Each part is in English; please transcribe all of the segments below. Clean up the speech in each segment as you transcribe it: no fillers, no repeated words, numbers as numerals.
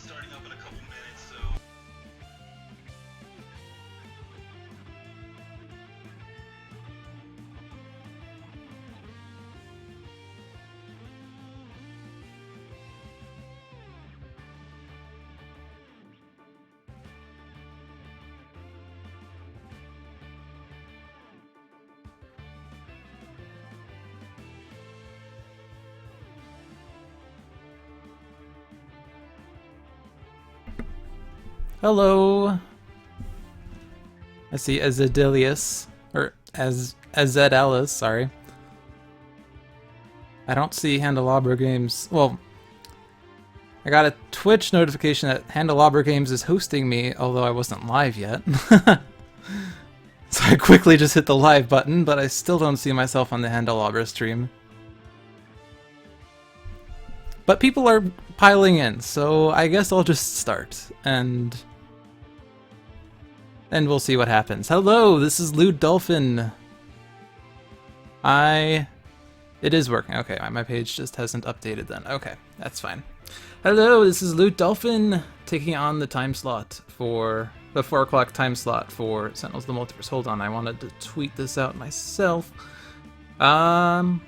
starting up in a couple minutes, so... Hello. I see Azadilius, or Azadalis, sorry. I don't see Handelabra Games. Well, I got a Twitch notification that Handelabra Games is hosting me, although I wasn't live yet. So I quickly just hit the live button, but I still don't see myself on the Handelabra stream. But people are piling in, so I guess I'll just start, and we'll see what happens. Hello, this is Lewd Dolphin. It is working. Okay, my page just hasn't updated then. Okay, that's fine. Hello, this is Lewd Dolphin, taking on the time slot for the 4 o'clock time slot for Sentinels the Multiverse. Hold on, I wanted to tweet this out myself. Some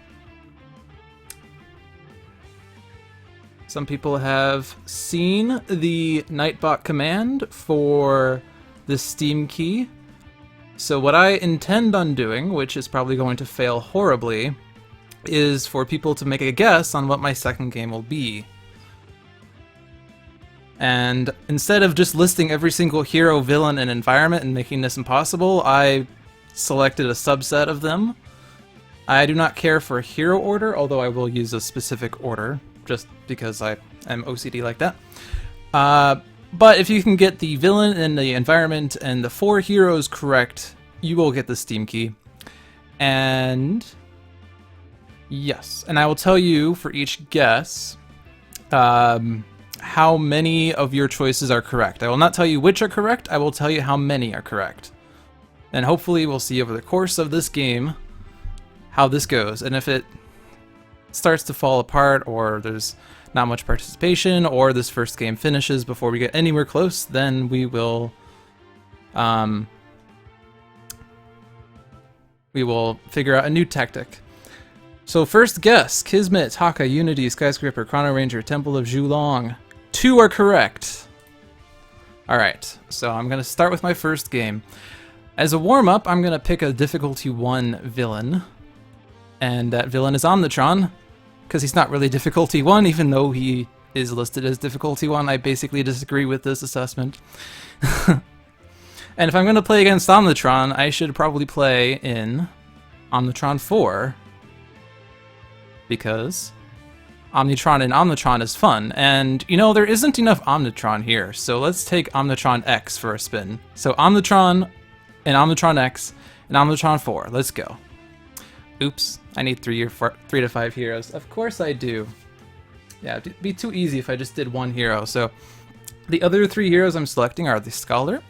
people have seen the Nightbot command for the Steam key. So what I intend on doing, which is probably going to fail horribly, is for people to make a guess on what my second game will be. And instead of just listing every single hero, villain, and environment and making this impossible, I selected a subset of them. I do not care for hero order, although I will use a specific order, just because I am OCD like that. But if you can get the villain and the environment and the 4 heroes correct, you will get the Steam key. And yes, and I will tell you for each guess how many of your choices are correct. I will not tell you which are correct, I will tell you how many are correct. And hopefully we'll see over the course of this game how this goes. And if it starts to fall apart, or there's not much participation, or this first game finishes before we get anywhere close, then we will figure out a new tactic. So first guess: Kismet, Haka, Unity, Skyscraper, Chrono Ranger, Temple of Zhulong. 2 are correct. Alright, so I'm gonna start with my first game. As a warm-up, I'm gonna pick a difficulty 1 villain, and that villain is Omnitron, because he's not really difficulty 1, even though he is listed as difficulty 1. I basically disagree with this assessment. And if I'm going to play against Omnitron, I should probably play in Omnitron 4, because Omnitron and Omnitron is fun. And, you know, there isn't enough Omnitron here, so let's take Omnitron-X for a spin. So Omnitron and Omnitron-X and Omnitron 4. Let's go. Oops, I need 3 to 5 heroes. Of course I do. Yeah, it'd be too easy if I just did 1 hero. So the other 3 heroes I'm selecting are the Scholar.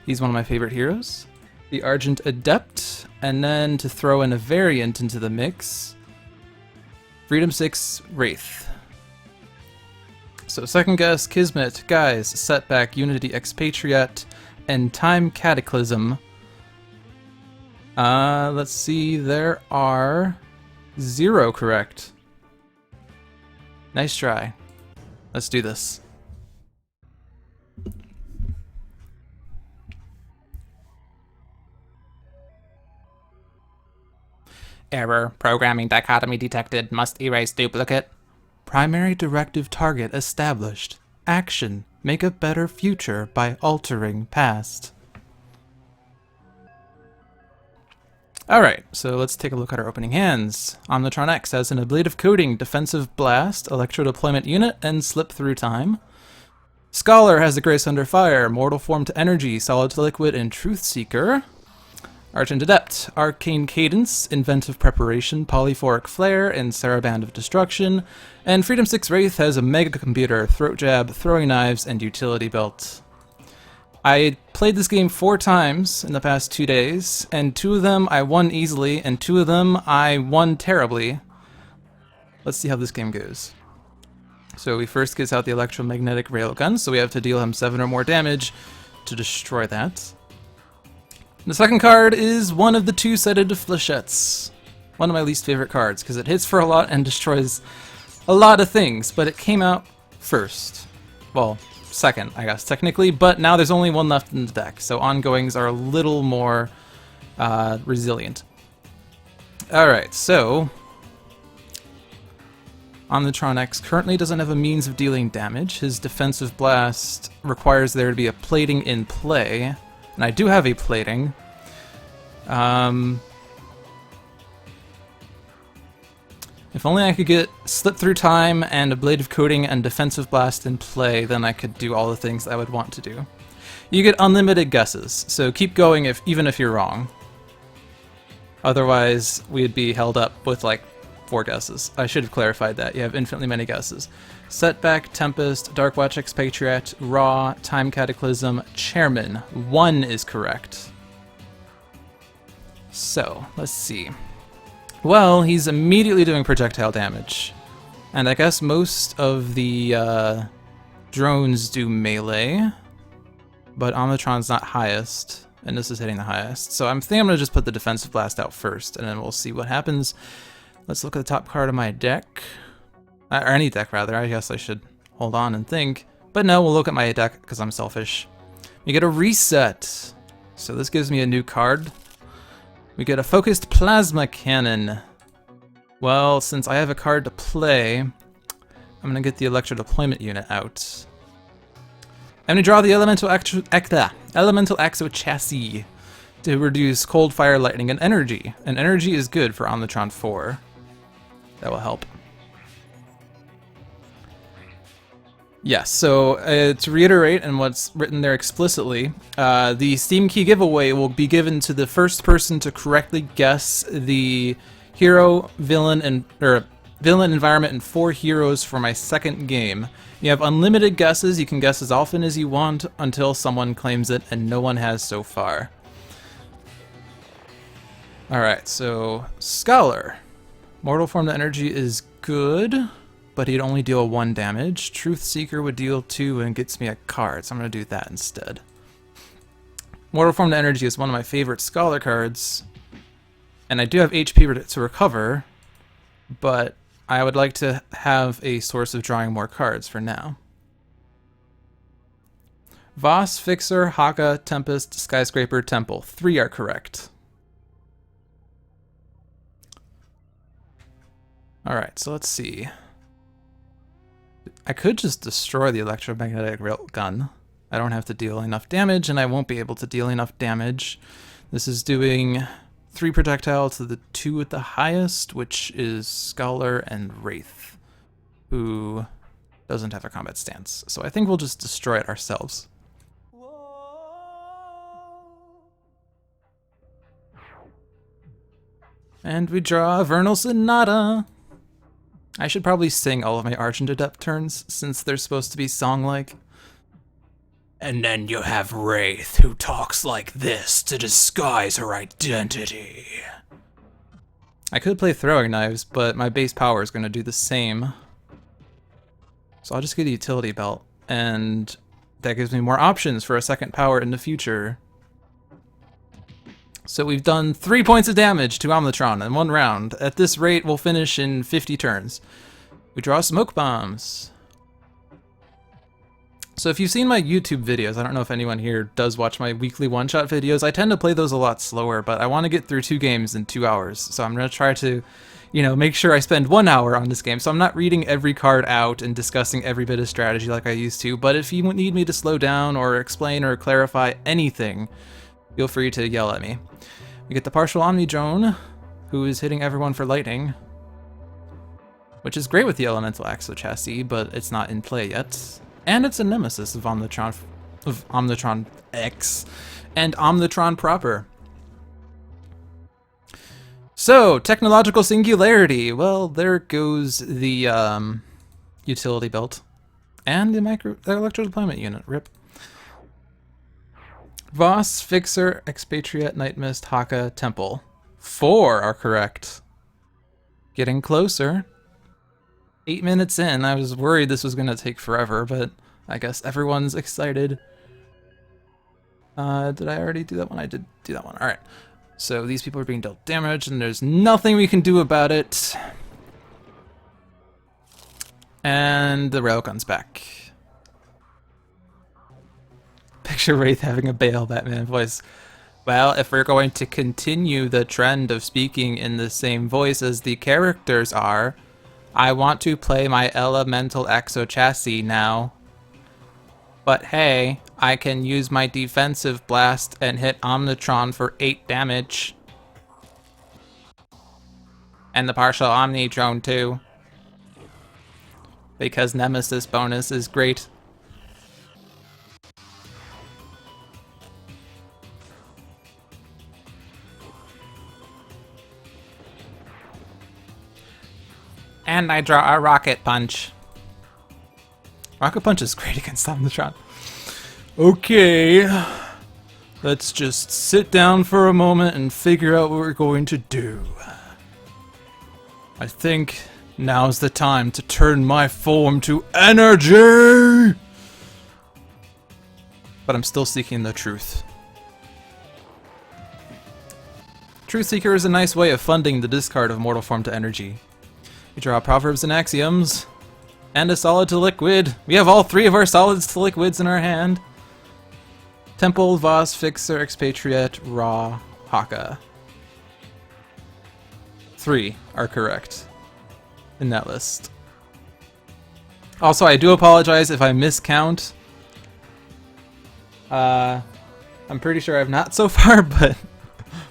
He's one of my favorite heroes. The Argent Adept. And then to throw in a variant into the mix, Freedom 6 Wraith. So second guess: Kismet, Guise, Setback, Unity, Expatriate, and Time Cataclysm. Let's see, there are 0 correct. Nice try. Let's do this. Error. Programming dichotomy detected. Must erase duplicate. Primary directive target established. Action. Make a better future by altering past. Alright, so let's take a look at our opening hands. Omnitron-X has an ablative coating, defensive blast, electro deployment unit, and slip through time. Scholar has the Grace Under Fire, mortal form to energy, solid to liquid, and truth seeker. Argent Adept, arcane cadence, inventive preparation, polyphoric flare, and saraband of destruction. And Freedom 6 Wraith has a mega computer, throat jab, throwing knives, and utility belt. I played this game 4 times in the past 2 days, and 2 of them I won easily, and 2 of them I won terribly. Let's see how this game goes. So he first gets out the electromagnetic railgun, so we have to deal him 7 or more damage to destroy that. The second card is one of the two-sided flechettes. One of my least favorite cards, because it hits for a lot and destroys a lot of things, but it came out first. Well, second, I guess, technically, but now there's only one left in the deck, so ongoings are a little more resilient. Alright, so Omnitron-X currently doesn't have a means of dealing damage. His defensive blast requires there to be a plating in play, and I do have a plating. If only I could get Slip Through Time and a Blade of Coating and Defensive Blast in play, then I could do all the things I would want to do. You get unlimited guesses, so keep going even if you're wrong. Otherwise, we'd be held up with like 4 guesses. I should have clarified that. You have infinitely many guesses. Setback, Tempest, Dark Watch Expatriate, Raw, Time Cataclysm, Chairman. 1 is correct. So, let's see. Well, he's immediately doing projectile damage. And I guess most of the drones do melee. But Omnitron's not highest. And this is hitting the highest. So I think I'm going to just put the defensive blast out first. And then we'll see what happens. Let's look at the top card of my deck. Or any deck, rather. I guess I should hold on and think. But no, we'll look at my deck because I'm selfish. We get a reset. So this gives me a new card. We get a focused plasma cannon. Well, since I have a card to play, I'm going to get the electro deployment unit out. I'm going to draw the elemental axo chassis to reduce cold, fire, lightning, and energy. And energy is good for Omnitron 4. That will help. Yes, so to reiterate and what's written there explicitly, the Steam Key giveaway will be given to the first person to correctly guess the hero, villain, and villain environment and 4 heroes for my second game. You have unlimited guesses. You can guess as often as you want until someone claims it, and no one has so far. Alright, so Scholar. Mortal Form to energy is good, but he'd only deal 1 damage. Truth Seeker would deal 2 and gets me a card, so I'm going to do that instead. Mortal Form to energy is one of my favorite Scholar cards, and I do have HP to recover, but I would like to have a source of drawing more cards for now. Voss, Fixer, Haka, Tempest, Skyscraper, Temple. 3 are correct. Alright, so let's see. I could just destroy the electromagnetic railgun. I don't have to deal enough damage, and I won't be able to deal enough damage. This is doing 3 projectile to the 2 at the highest, which is Scholar and Wraith, who doesn't have a combat stance. So I think we'll just destroy it ourselves. And we draw Vernal Sonata. I should probably sing all of my Argent Adept turns, since they're supposed to be song-like. And then you have Wraith, who talks like this to disguise her identity. I could play Throwing Knives, but my base power is going to do the same. So I'll just get a utility belt, and that gives me more options for a second power in the future. So we've done 3 points of damage to Omnitron in 1 round. At this rate, we'll finish in 50 turns. We draw Smoke Bombs. So if you've seen my YouTube videos, I don't know if anyone here does watch my weekly one-shot videos. I tend to play those a lot slower, but I want to get through 2 games in 2 hours. So I'm going to try to, make sure I spend 1 hour on this game. So I'm not reading every card out and discussing every bit of strategy like I used to. But if you need me to slow down or explain or clarify anything, feel free to yell at me. We get the partial Omni Drone, who is hitting everyone for lightning, which is great with the elemental axo chassis, but it's not in play yet. And it's a nemesis of Omnitron-X and Omnitron proper. So, technological singularity. Well, there goes the utility belt and the electro deployment unit. Rip. Voss, Fixer, Expatriate, Nightmist, Haka, Temple. 4 are correct. Getting closer. 8 minutes in. I was worried this was gonna take forever, but I guess everyone's excited. Did I already do that one? I did do that one. Alright. So these people are being dealt damage, and there's nothing we can do about it. And the railgun's back. Picture Wraith having a Bale Batman voice. Well, if we're going to continue the trend of speaking in the same voice as the characters are, I want to play my elemental exo chassis now. But hey, I can use my defensive blast and hit Omnitron for 8 damage. And the partial Omni drone too. Because Nemesis bonus is great. And I draw a Rocket Punch. Rocket Punch is great against Omnitron. Okay. Let's just sit down for a moment and figure out what we're going to do. I think now's the time to turn my form to energy! But I'm still seeking the truth. Truth Seeker is a nice way of funding the discard of mortal form to energy. We draw Proverbs and Axioms, and a solid to liquid. We have all 3 of our solids to liquids in our hand. Temple, Voss, Fixer, Expatriate, Raw, Haka. 3 are correct in that list. Also, I do apologize if I miscount. I'm pretty sure I've not so far, but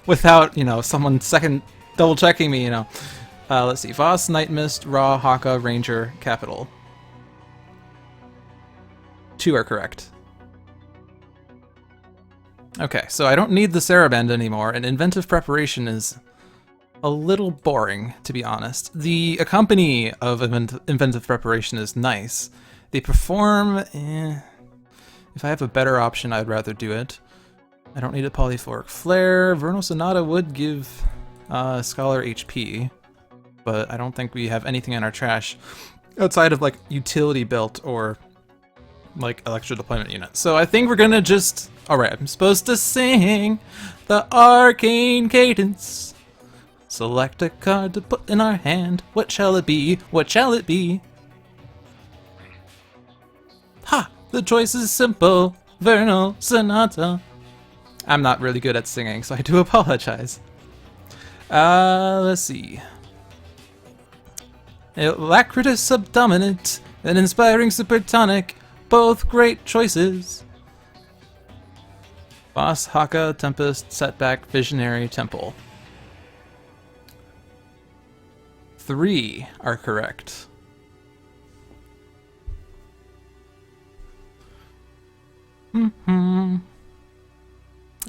without, someone second double checking me, let's see. Voss, Nightmist, Raw, Haka, Ranger, Capital. 2 are correct. Okay, so I don't need the Saraband anymore, and Inventive Preparation is a little boring, to be honest. The Accompany of Inventive Preparation is nice. They perform, If I have a better option, I'd rather do it. I don't need a Polyphoric Flare. Vernal Sonata would give Scholar HP. But I don't think we have anything in our trash outside of utility belt or electro deployment unit. So I think we're gonna just, alright, I'm supposed to sing the Arcane Cadence. Select a card to put in our hand. What shall it be? What shall it be? Ha! The choice is simple. Vernal Sonata. I'm not really good at singing, so I do apologize. Let's see. Alacritus Subdominant and Inspiring Supertonic, both great choices. Boss, Haka, Tempest, Setback, Visionary, Temple. 3 are correct. I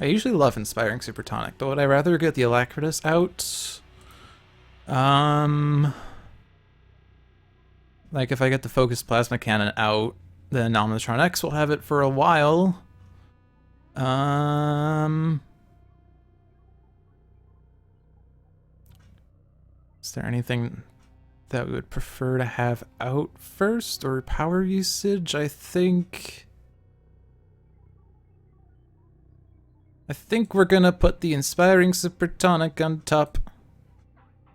usually love Inspiring Supertonic, but would I rather get the Alacritus out? If I get the Focused Plasma Cannon out, then Omnitron-X will have it for a while. Is there anything that we would prefer to have out first, or power usage? I think we're gonna put the Inspiring Supertonic on top.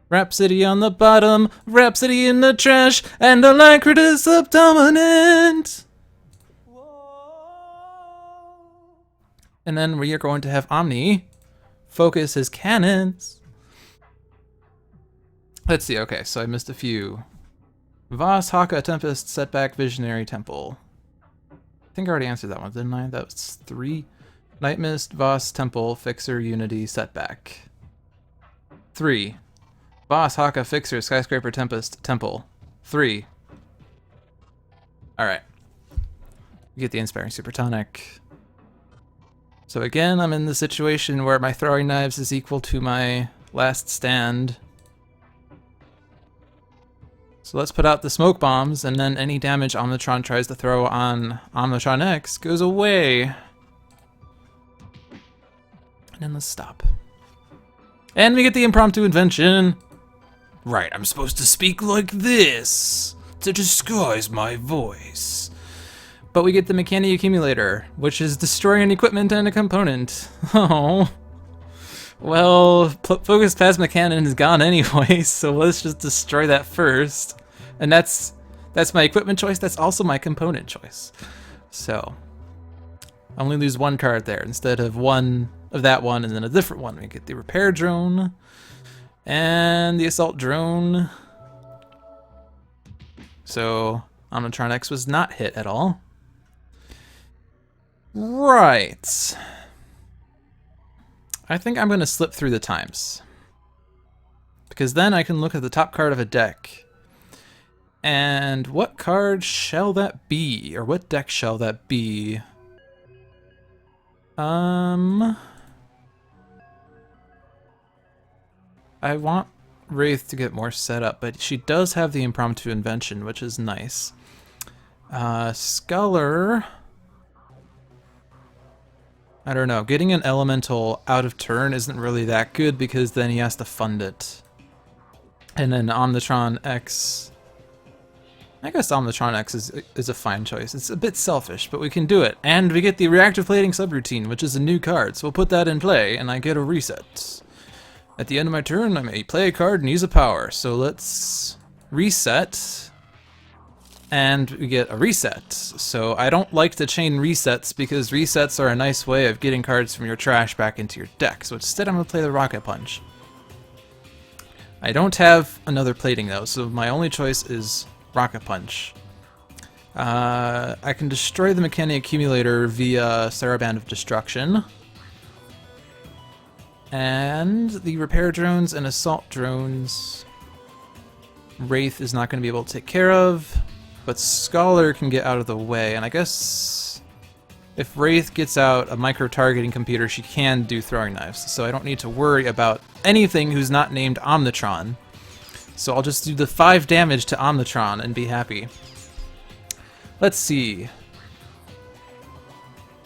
Rhapsody on the bottom, Rhapsody in the trash, and Alacritus Subdominant! And then we are going to have Omni focus his cannons. Let's see, okay, so I missed a few. Voss, Haka, Tempest, Setback, Visionary, Temple. I think I already answered that one, didn't I? That was 3. Nightmist, Voss, Temple, Fixer, Unity, Setback. 3. Voss, Haka, Fixer, Skyscraper, Tempest, Temple. 3. Alright. We get the Inspiring Supertonic. So again, I'm in the situation where my throwing knives is equal to my last stand. So let's put out the smoke bombs, and then any damage Omnitron tries to throw on Omnitron-X goes away. And then let's stop. And we get the impromptu invention. Right, I'm supposed to speak like this. to disguise my voice. But we get the Mechanic Accumulator, which is destroying an equipment and a component. Oh. Well, Focus Plasma Cannon is gone anyway, so let's just destroy that first. And that's my equipment choice, that's also my component choice. So, I only lose one card there instead of one of that one and then a different one. We get the Repair Drone and the Assault Drone. So, Omnitron-X was not hit at all. Right. I think I'm going to slip through the times. Because then I can look at the top card of a deck. And what card shall that be? Or what deck shall that be? I want Wraith to get more set up, but she does have the Impromptu Invention, which is nice. Sculler... I don't know, getting an elemental out of turn isn't really that good because then he has to fund it. And then Omnitron-X... I guess Omnitron-X is a fine choice. It's a bit selfish, but we can do it. And we get the Reactive Plating Subroutine, which is a new card, so we'll put that in play, and I get a reset. At the end of my turn, I may play a card and use a power. So let's reset. And we get a reset. So I don't like to chain resets because resets are a nice way of getting cards from your trash back into your deck. So instead I'm going to play the Rocket Punch. I don't have another plating though, so my only choice is Rocket Punch. I can destroy the Mechanic Accumulator via Saraband of Destruction. And the Repair Drones and Assault Drones, Wraith is not going to be able to take care of. But Scholar can get out of the way, and I guess if Wraith gets out a micro-targeting computer, she can do throwing knives, so I don't need to worry about anything who's not named Omnitron. So I'll just do the 5 damage to Omnitron and be happy. Let's see.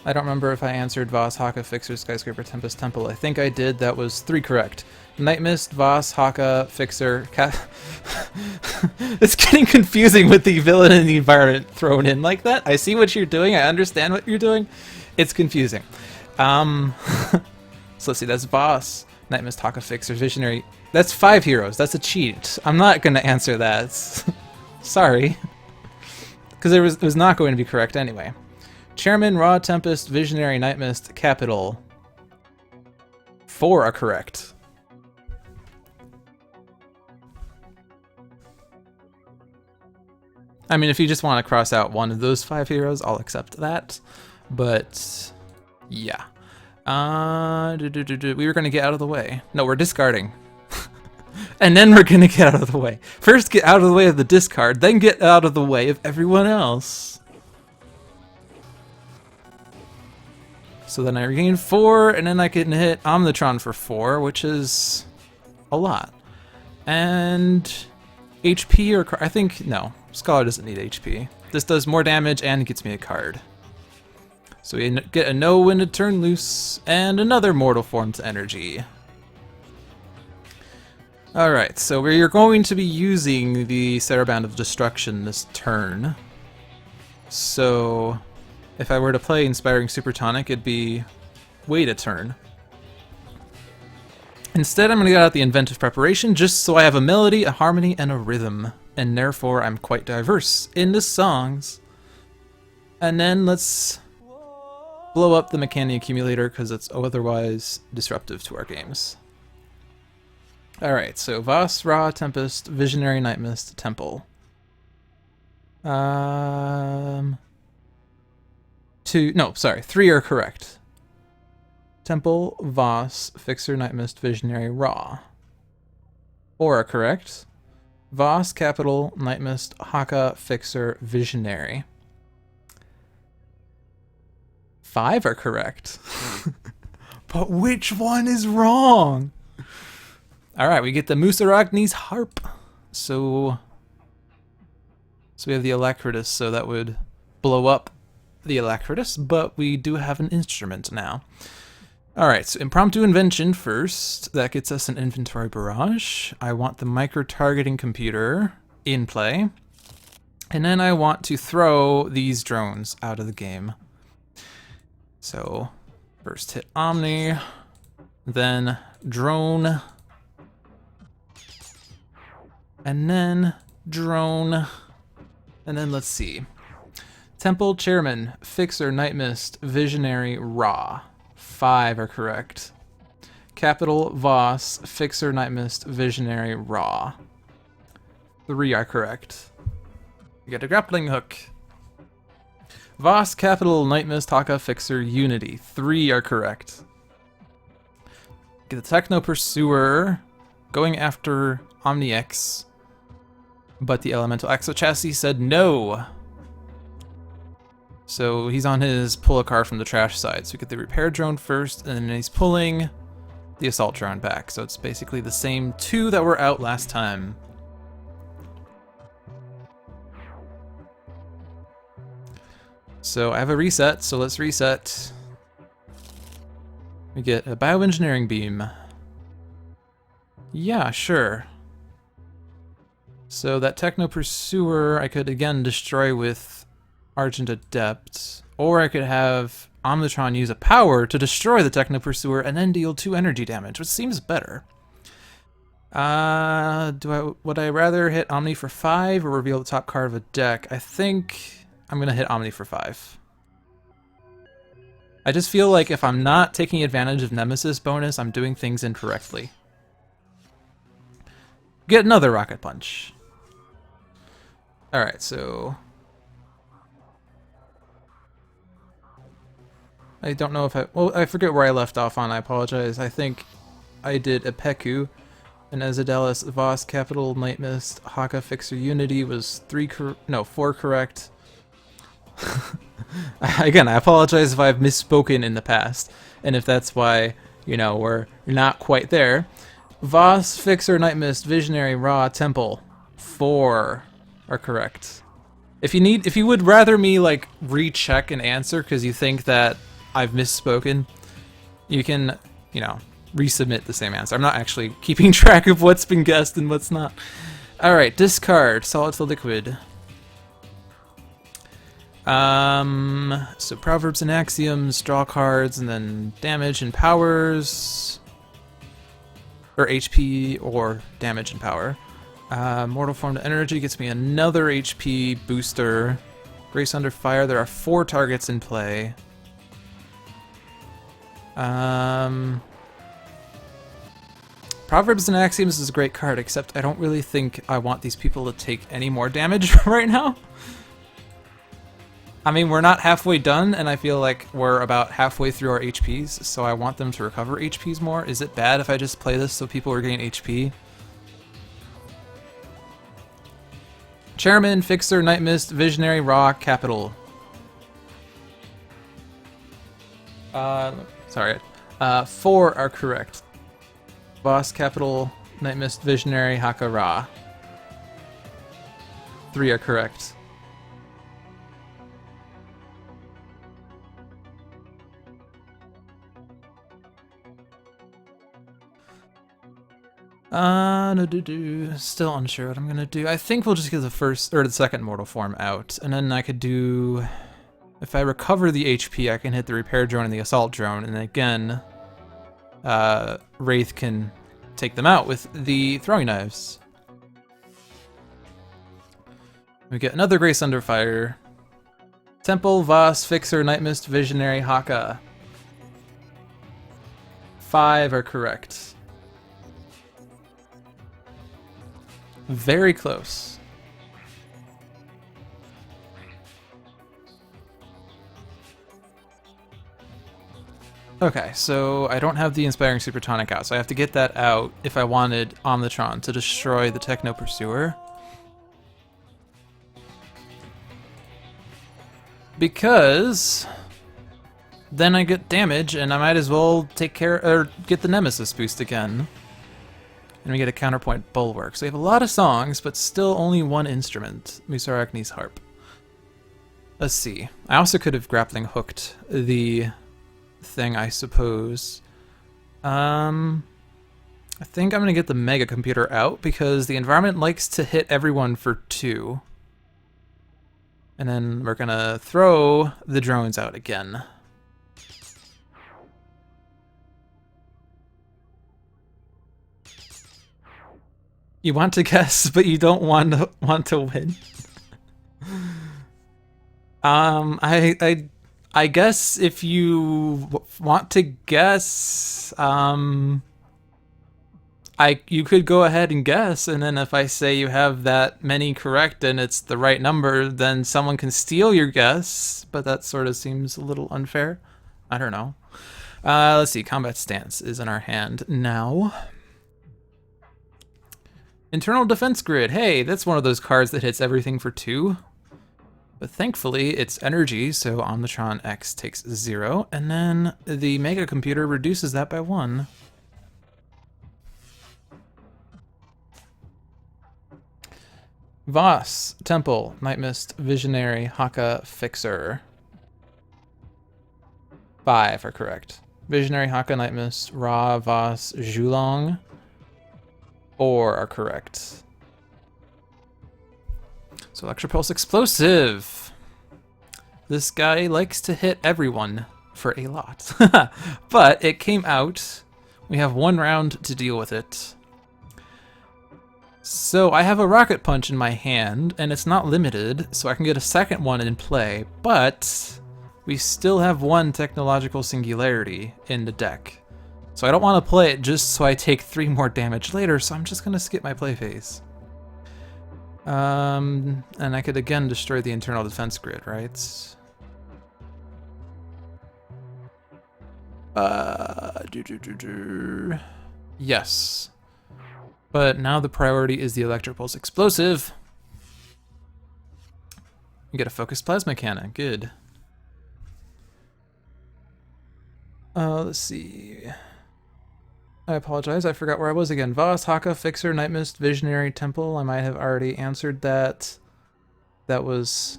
I don't remember if I answered Voss, Haka, Fixer, Skyscraper, Tempest, Temple. I think I did. That was 3 correct. Nightmist, Voss, Haka, Fixer, It's getting confusing with the villain and the environment thrown in like that. I see what you're doing. I understand what you're doing. It's confusing. So let's see. That's Voss, Nightmist, Haka, Fixer, Visionary. That's 5 heroes. That's a cheat. I'm not going to answer that. Sorry. Because it was not going to be correct anyway. Chairman, Raw, Tempest, Visionary, Nightmist, Capital. 4 are correct. I mean, if you just want to cross out one of those 5 heroes, I'll accept that. But, yeah. We were going to get out of the way. No, we're discarding. And then we're going to get out of the way. First get out of the way of the discard, then get out of the way of everyone else. So then I regain 4, and then I can hit Omnitron for 4, which is a lot. And HP or... I think... no. Scholar doesn't need HP. This does more damage and gets me a card. So we get a no when to turn loose, and another Mortal Form to energy. Alright, so we're going to be using the Saraband of Destruction this turn. So if I were to play Inspiring Supertonic, it'd be wait a turn. Instead, I'm going to get out the Inventive Preparation just so I have a melody, a harmony, and a rhythm. And therefore, I'm quite diverse in the songs. And then let's blow up the Mechanic Accumulator because it's otherwise disruptive to our games. Alright, so Voss, Ra, Tempest, Visionary, Nightmist, Temple. 3 are correct. Temple, Voss, Fixer, Nightmist, Visionary, Ra. 4 are correct. Voss, Capital, Nightmist, Haka, Fixer, Visionary. 5 are correct. But which one is wrong? Alright, we get the Musaragni's Harp. So we have the Alacritus, so that would blow up the Alacritus, but we do have an instrument now. Alright, so Impromptu Invention first. That gets us an Inventory Barrage. I want the Micro-Targeting Computer in play. And then I want to throw these drones out of the game. So first hit Omni, then drone, and then drone, and then let's see. Temple, Chairman, Fixer, Nightmist, Visionary, Ra. 5 are correct. Capital, Voss, Fixer, Nightmist, Visionary, Ra. 3 are correct. You get a grappling hook. Voss, Capital, Nightmist, Haka, Fixer, Unity. 3 are correct. Get the Techno Pursuer going after Omni-X, but the Elemental Exo-Chassis said no. So he's on his pull a card from the trash side. So we get the Repair Drone first, and then he's pulling the Assault Drone back. So it's basically the same 2 that were out last time. So I have a reset, so let's reset. We get a Bioengineering Beam. Yeah, sure. So that Techno Pursuer I could again destroy with Argent Adept, or I could have Omnitron use a power to destroy the Techno Pursuer and then deal 2 energy damage, which seems better. Would I rather hit Omni for 5 or reveal the top card of a deck? I think I'm gonna hit Omni for 5. I just feel like if I'm not taking advantage of Nemesis bonus, I'm doing things incorrectly. Get another Rocket Punch. Alright, so I don't know if I forget where I left off on, I apologize. I think I did a Peku, and Azadelis, Voss, Capital, Nightmist, Haka, Fixer, Unity was 4 correct. Again, I apologize if I've misspoken in the past, and if that's why, we're not quite there. Voss, Fixer, Nightmist, Visionary, Ra, Temple, 4 are correct. If you would rather me recheck an answer because you think that I've misspoken, you can, resubmit the same answer. I'm not actually keeping track of what's been guessed and what's not. Alright, discard, solid to liquid. So proverbs and axioms, draw cards, and then damage and powers. Or HP or damage and power. Mortal Form to Energy gets me another HP booster. Grace Under Fire, there are 4 targets in play. Proverbs and Axioms is a great card, except I don't really think I want these people to take any more damage right now. I mean, we're not halfway done, and I feel like we're about halfway through our HPs, so I want them to recover HPs more. Is it bad if I just play this so people regain HP? Chairman, Fixer, Nightmist, Visionary, Ra, Capital. Sorry. 4 are correct. Boss, Capital, Nightmist, Visionary, Haka, Ra. 3 are correct. Still unsure what I'm gonna do. I think we'll just get the second mortal form out, and then I could do, if I recover the HP, I can hit the repair drone and the assault drone, and again, Wraith can take them out with the throwing knives. We get another Grace Under Fire. Temple, Voss, Fixer, Nightmist, Visionary, Haka. 5 are correct. Very close. Okay, so I don't have the Inspiring Supertonic out, so I have to get that out if I wanted Omnitron to destroy the Techno Pursuer. Because then I get damage, and I might as well get the Nemesis boost again. And we get a counterpoint Bulwark. So we have a lot of songs, but still only 1 instrument. Musarachni's harp. Let's see. I also could have grappling hooked the thing, I suppose. I think I'm gonna get the Mega Computer out because the environment likes to hit everyone for 2. And then we're gonna throw the drones out again. You want to guess, but you don't want to win. I guess if you want to guess, you could go ahead and guess, and then if I say you have that many correct and it's the right number, then someone can steal your guess, but that sort of seems a little unfair. I don't know. Let's see, combat stance is in our hand now. Internal defense grid. Hey, that's one of those cards that hits everything for 2. But thankfully, it's energy, so Omnitron-X takes 0, and then the Mega Computer reduces that by 1. Voss, Temple, Nightmist, Visionary, Haka, Fixer. 5 are correct. Visionary, Haka, Nightmist, Ra, Voss, Zhulong. 4 are correct. So Electropulse Explosive. This guy likes to hit everyone for a lot. But it came out. We have 1 round to deal with it. So I have a Rocket Punch in my hand, and it's not limited, so I can get a second one in play, but we still have 1 Technological Singularity in the deck. So I don't want to play it just so I take 3 more damage later, so I'm just going to skip my play phase. And I could again destroy the internal defense grid, right? Yes. But now the priority is the Electropulse Explosive. You get a Focused Plasma Cannon, good. Let's see. I apologize, I forgot where I was again. Voss, Haka, Fixer, Nightmist, Visionary, Temple. I might have already answered that. That was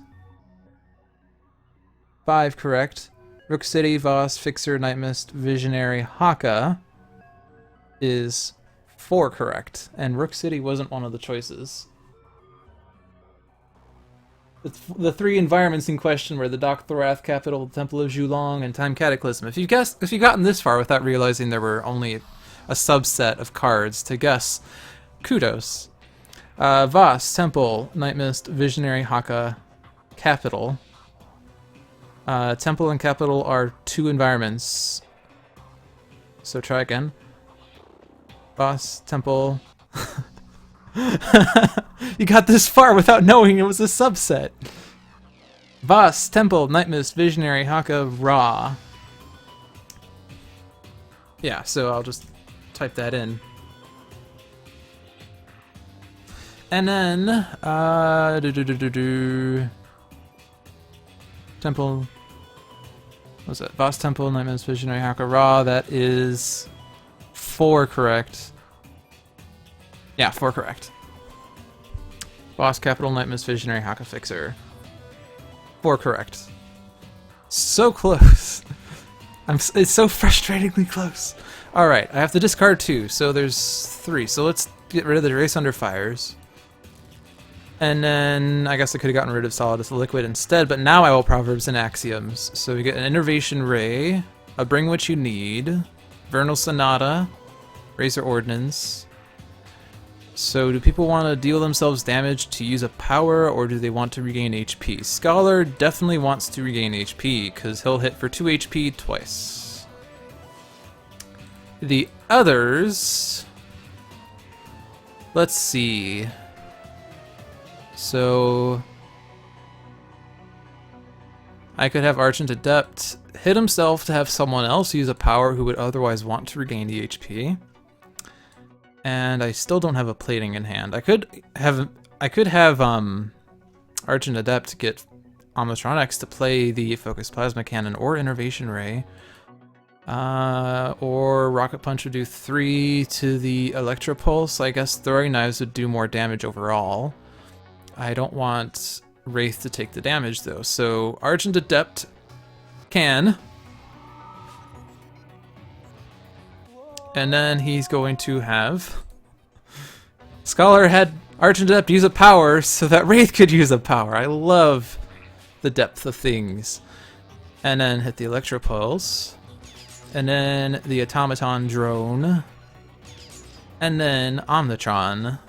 5 correct. Rook City, Voss, Fixer, Nightmist, Visionary, Haka is 4 correct. And Rook City wasn't one of the choices. The 3 environments in question were the Dock Thorath Capital, Temple of Zhulong, and Time Cataclysm. If you've gotten this far without realizing there were only a subset of cards to guess, kudos. Voss, Temple, Nightmist, Visionary, Haka, Capital. Temple and Capital are 2 environments. So try again. Voss, Temple. You got this far without knowing it was a subset. Voss, Temple, Nightmist, Visionary, Haka, Ra. Yeah, so I'll just type that in. And then, Temple, what's that? Voss, Temple, Nightmist, Visionary, Haka, Ra. That is 4 correct. Yeah, 4 correct. Voss, Capital, Nightmist, Visionary, Haka, Fixer. 4 correct. So close. It's so frustratingly close. Alright, I have to discard 2, so there's 3. So let's get rid of the Race Under Fires. And then I guess I could have gotten rid of Solidus Liquid instead, but now I will Proverbs and Axioms. So we get an Innervation Ray, a Bring What You Need, Vernal Sonata, Razor Ordnance. So do people want to deal themselves damage to use a power, or do they want to regain HP? Scholar definitely wants to regain HP, because he'll hit for 2 HP twice. The others... let's see. So... I could have Argent Adept hit himself to have someone else use a power who would otherwise want to regain the HP. And I still don't have a plating in hand. I could have Argent Adept get Omnitron-X to play the Focused Plasma Cannon or Innervation Ray. Or Rocket Punch would do 3 to the Electropulse. I guess Throwing Knives would do more damage overall. I don't want Wraith to take the damage though, so Argent Adept can. And then he's going to have... Scholar had Argent Adept use a power so that Wraith could use a power. I love the depth of things. And then hit the Electropulse. And then the Automaton Drone. And then Omnitron.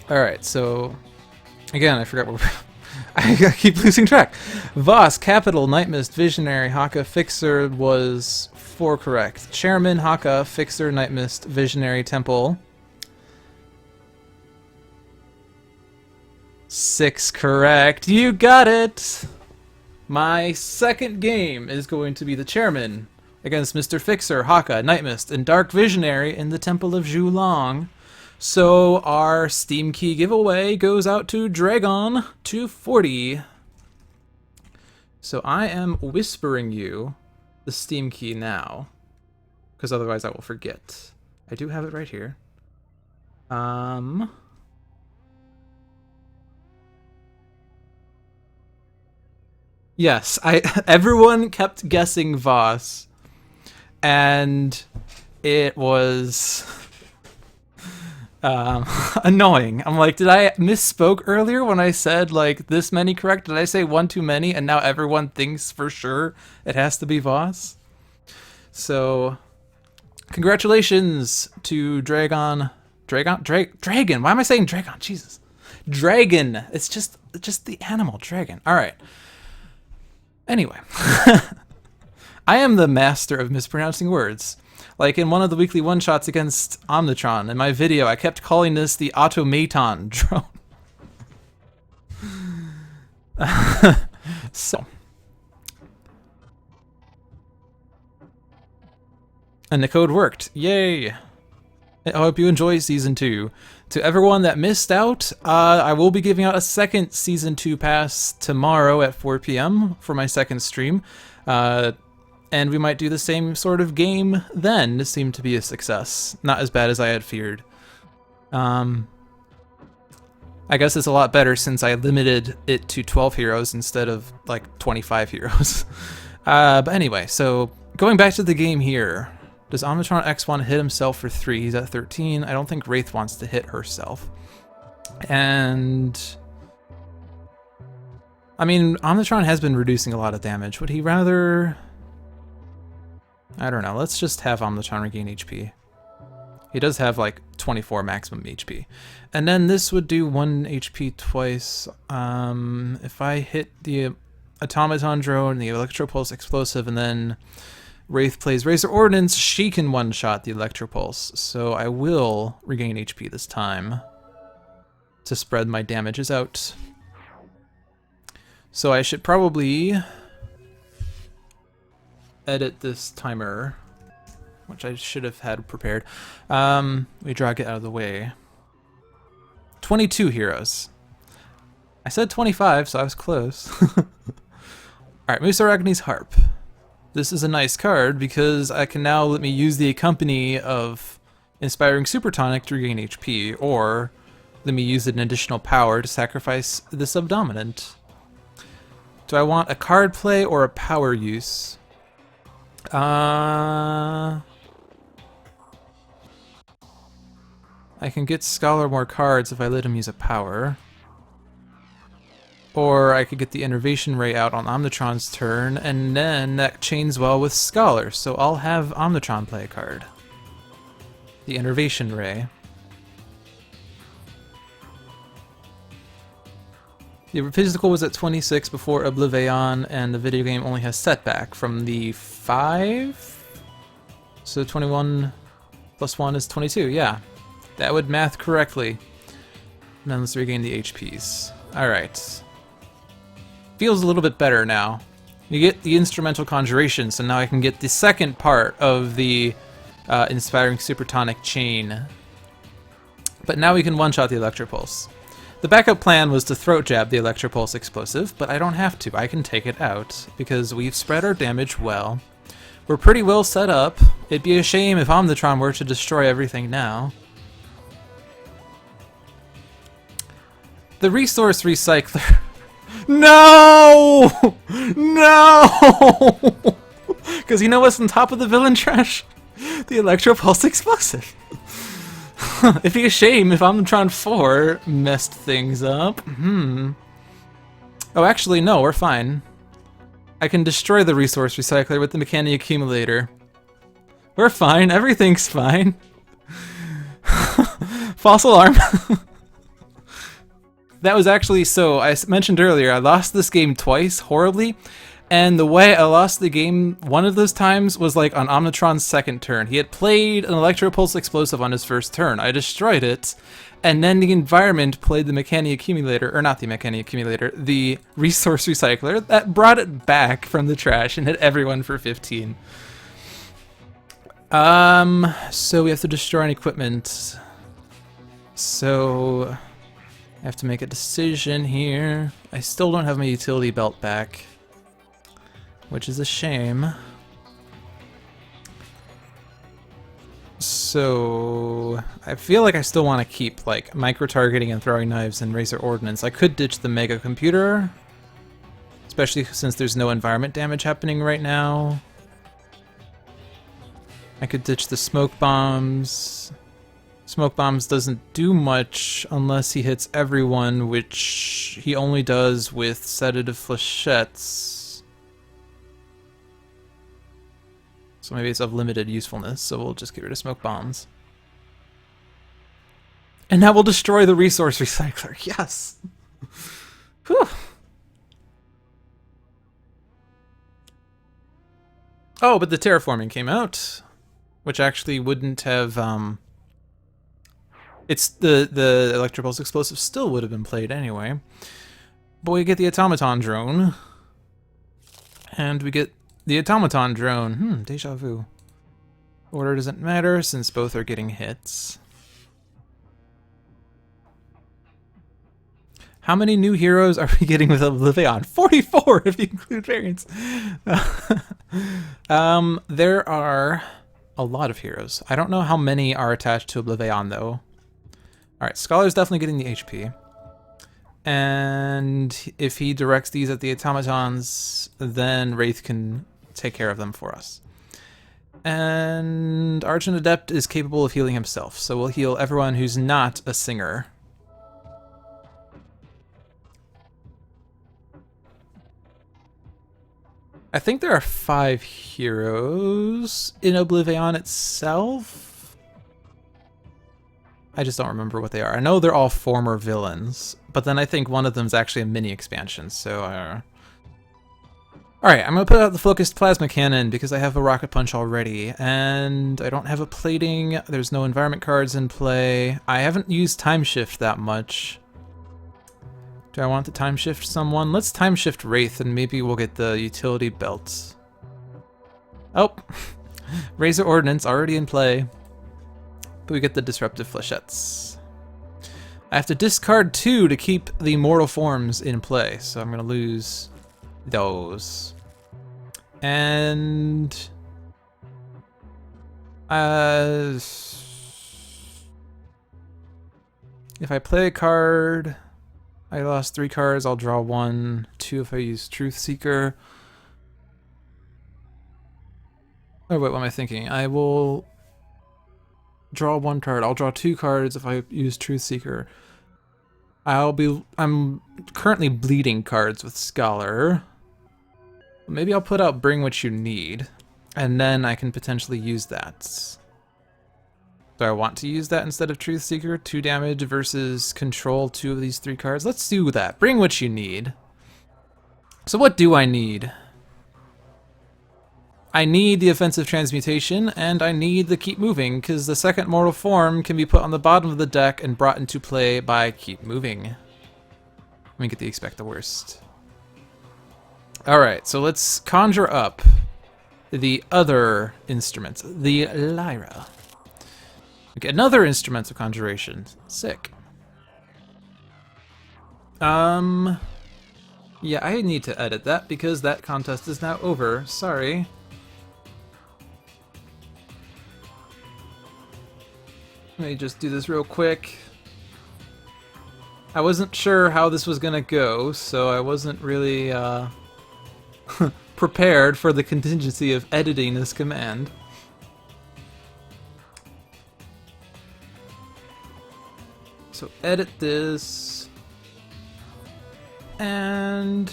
Alright, so... Again, I forgot what I keep losing track. Voss, Capital, Nightmist, Visionary, Haka, Fixer was 4 correct. Chairman, Haka, Fixer, Nightmist, Visionary, Temple. 6 correct. You got it! My second game is going to be the Chairman against Mr. Fixer, Haka, Nightmist, and Dark Visionary in the Temple of Zhulong. So our Steam Key giveaway goes out to Dragon240. So I am whispering you the Steam Key now, because otherwise I will forget. I do have it right here. Yes, everyone kept guessing Voss, and it was annoying. I'm like, did I misspoke earlier when I said like this many correct? Did I say one too many, and now everyone thinks for sure it has to be Voss? So, congratulations to Dragon. Why am I saying Dragon? Jesus, Dragon. It's just the animal dragon. All right. Anyway, I am the master of mispronouncing words. Like in one of the weekly one-shots against Omnitron, in my video, I kept calling this the Automaton drone. So. And the code worked. Yay! I hope you enjoy Season 2. To everyone that missed out, I will be giving out a second Season 2 pass tomorrow at 4 p.m. for my second stream. And we might do the same sort of game then. This seemed to be a success. Not as bad as I had feared. I guess it's a lot better since I limited it to 12 heroes instead of like 25 heroes. But anyway, so going back to the game here. Does Omnitron-X want to hit himself for 3? He's at 13. I don't think Wraith wants to hit herself. And... I mean, Omnitron has been reducing a lot of damage. Would he rather... I don't know. Let's just have Omnitron regain HP. He does have like 24 maximum HP. And then this would do 1 HP twice. If I hit the Automaton Drone, the Electropulse Explosive, and then... Wraith plays Razor Ordnance, she can one-shot the Electropulse, so I will regain HP this time to spread my damages out. So I should probably edit this timer, which I should have had prepared. We drag it out of the way. 22 heroes. I said 25, so I was close. Alright, Musaragni's Harp. This is a nice card because I can now let me use the Accompany of Inspiring Super Tonic to regain HP, or let me use an additional power to sacrifice the Subdominant. Do I want a card play or a power use? I can get Scholar more cards if I let him use a power. Or I could get the Innervation Ray out on Omnitron's turn, and then that chains well with Scholar, so I'll have Omnitron play a card. The Innervation Ray. The physical was at 26 before Oblivion, and the video game only has setback from the 5? So 21 plus 1 is 22, yeah. That would math correctly. And then let's regain the HPs. Alright. Feels a little bit better now. You get the Instrumental Conjuration, so now I can get the second part of the Inspiring Supertonic chain. But now we can one-shot the Electropulse. The backup plan was to throat jab the Electropulse explosive, but I don't have to. I can take it out, because we've spread our damage well. We're pretty well set up. It'd be a shame if Omnitron were to destroy everything now. The Resource Recycler... No! No! Because you know what's on top of the villain trash? The Electropulse Explosive. It'd be a shame if Omnitron 4 messed things up. Oh, actually, no, we're fine. I can destroy the resource recycler with the mechanic accumulator. We're fine, everything's fine. False alarm. That was actually, so I mentioned earlier, I lost this game twice, horribly. And the way I lost the game one of those times was like on Omnitron's second turn. He had played an Electropulse Explosive on his first turn. I destroyed it, and then the environment played the Mechanic Accumulator, or not the Mechanic Accumulator, the Resource Recycler that brought it back from the trash and hit everyone for 15. So we have to destroy an equipment. So I have to make a decision here. I still don't have my utility belt back, which is a shame. So I feel like I still want to keep like micro-targeting and throwing knives and razor ordnance. I could ditch the mega computer, especially since there's no environment damage happening right now. I could ditch the smoke bombs. Smoke bombs doesn't do much unless he hits everyone, which he only does with sedative flechettes. So maybe it's of limited usefulness, so we'll just get rid of smoke bombs. And now we'll destroy the resource recycler. Yes! Whew. Oh, but the terraforming came out, which actually wouldn't have, it's the Electropulse Explosive still would have been played anyway. But we get the Automaton drone. And we get the Automaton drone. Deja vu. Order doesn't matter since both are getting hits. How many new heroes are we getting with Oblivion? 44 if you include variants. There are a lot of heroes. I don't know how many are attached to Oblivion though. Alright, Scholar's definitely getting the HP. And if he directs these at the automatons, then Wraith can take care of them for us. And Argent Adept is capable of healing himself, so we'll heal everyone who's not a singer. I think there are 5 heroes in Oblivion itself. I just don't remember what they are. I know they're all former villains, but then I think one of them is actually a mini expansion, so Alright, I'm gonna put out the focused plasma cannon because I have a rocket punch already, and I don't have a plating, there's no environment cards in play. I haven't used time shift that much. Do I want to time shift someone? Let's time shift Wraith and maybe we'll get the utility belt. Oh, Razor Ordnance already in play. But we get the disruptive flechettes. I have to discard 2 to keep the mortal forms in play, so I'm gonna lose those. And if I play a card, I lost 3 cards, I'll draw 1, 2 if I use Truth Seeker. Oh wait, what am I thinking? I will draw 1 card. I'll draw 2 cards if I use Truth Seeker. I'm currently bleeding cards with Scholar. Maybe I'll put out Bring What You Need, and then I can potentially use that. Do I want to use that instead of Truth Seeker? 2 damage versus control 2 of these 3 cards. Let's do that. Bring What You Need. So what do I need? I need the offensive transmutation, and I need the keep moving, because the second mortal form can be put on the bottom of the deck and brought into play by keep moving. Let me get the expect the worst. Alright, so let's conjure up the other instruments, the Lyra. Okay, another instrument of conjuration. Sick. Yeah, I need to edit that because that contest is now over. Sorry. Let me just do this real quick. I wasn't sure how this was gonna go, so I wasn't really prepared for the contingency of editing this command. So edit this. and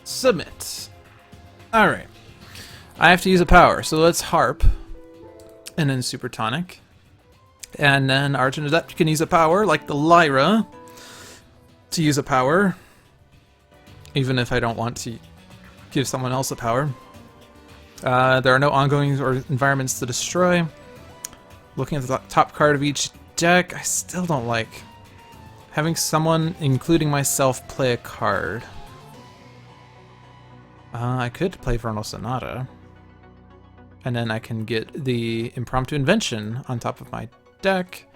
submit. Alright. I have to use a power, so let's harp. And then super tonic. And then Argent Adept can use a power, like the Lyra, to use a power. Even if I don't want to give someone else a power. There are no ongoing or environments to destroy. Looking at the top card of each deck, I still don't like having someone, including myself, play a card. I could play Vernal Sonata. And then I can get the Impromptu Invention on top of my deck.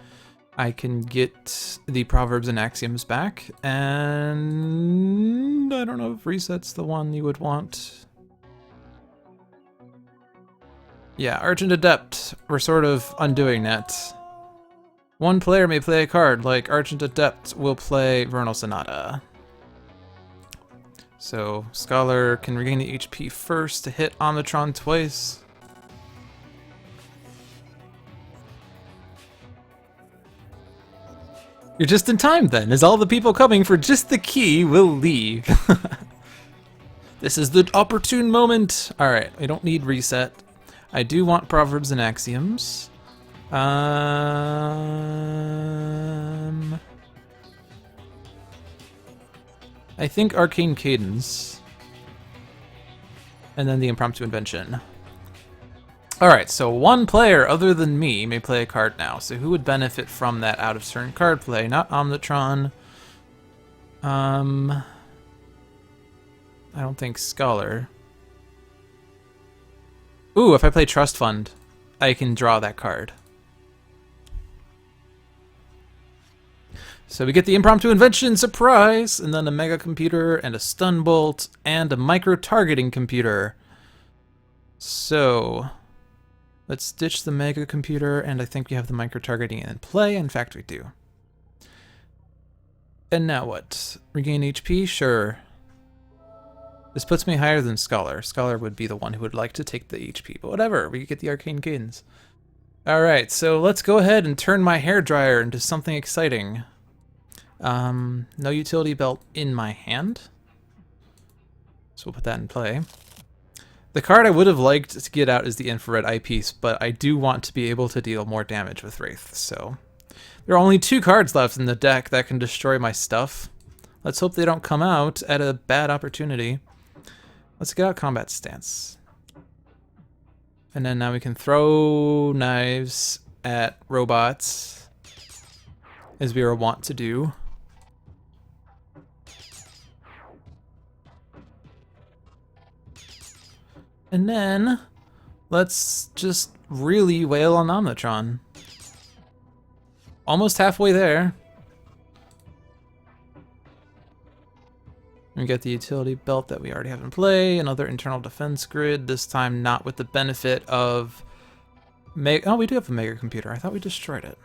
I can get the Proverbs and Axioms back. And I don't know if Reset's the one you would want. Yeah, Argent Adept. We're sort of undoing that. One player may play a card, like Argent Adept will play Vernal Sonata. So, Scholar can regain the HP first to hit Omnitron twice. You're just in time then, as all the people coming for just the key will leave. This is the opportune moment. Alright, I don't need reset. I do want Proverbs and Axioms. I think Arcane Cadence. And then the Impromptu Invention. Alright, so one player other than me may play a card now. So who would benefit from that out of turn card play? Not Omnitron. I don't think Scholar. Ooh, if I play Trust Fund, I can draw that card. So we get the Impromptu Invention, surprise! And then a Mega Computer, and a Stun Bolt, and a Micro-Targeting Computer. So let's ditch the Mega Computer, and I think we have the Micro-Targeting in play. In fact, we do. And now what? Regain HP? Sure. This puts me higher than Scholar. Scholar would be the one who would like to take the HP, but whatever, we get the Arcane Cadence. Alright, so let's go ahead and turn my hairdryer into something exciting. No utility belt in my hand. So we'll put that in play. The card I would have liked to get out is the Infrared Eyepiece, but I do want to be able to deal more damage with Wraith, so there are only 2 cards left in the deck that can destroy my stuff. Let's hope they don't come out at a bad opportunity. Let's get out Combat Stance. And then now we can throw knives at robots, as we are wont to do. And then let's just really wail on Omnitron. Almost halfway there. We get the utility belt that we already have in play, another internal defense grid, this time not with the benefit of oh, we do have a Mega Computer. I thought we destroyed it.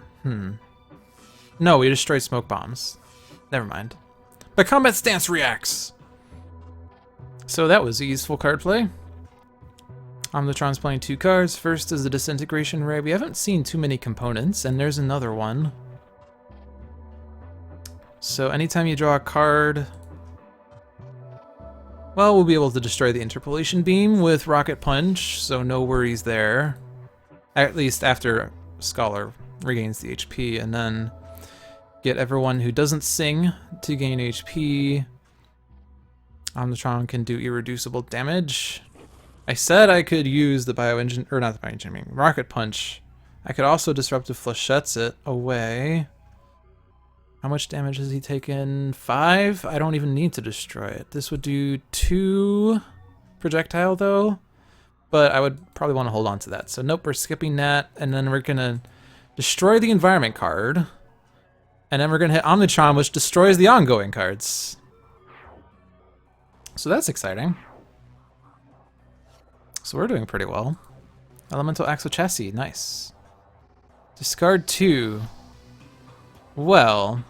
No, we destroyed smoke bombs. Never mind. But Combat Stance reacts! So that was a useful card play. Omnitron's playing 2 cards. First is the Disintegration Ray. We haven't seen too many components, and there's another one. So anytime you draw a card, well, we'll be able to destroy the Interpolation Beam with Rocket Punch, so no worries there. At least after Scholar regains the HP, and then get everyone who doesn't sing to gain HP. Omnitron can do irreducible damage. I said I could use the Bioengine, or not the Bioengine, I mean Rocket Punch. I could also Disruptive Flechettes it away. How much damage has he taken? 5? I don't even need to destroy it. This would do 2 projectile though, but I would probably want to hold on to that. So nope, we're skipping that, and then we're gonna destroy the environment card, and then we're gonna hit Omnitron, which destroys the ongoing cards. So that's exciting. So we're doing pretty well. Elemental Axle Chassis, nice. Discard 2. Well.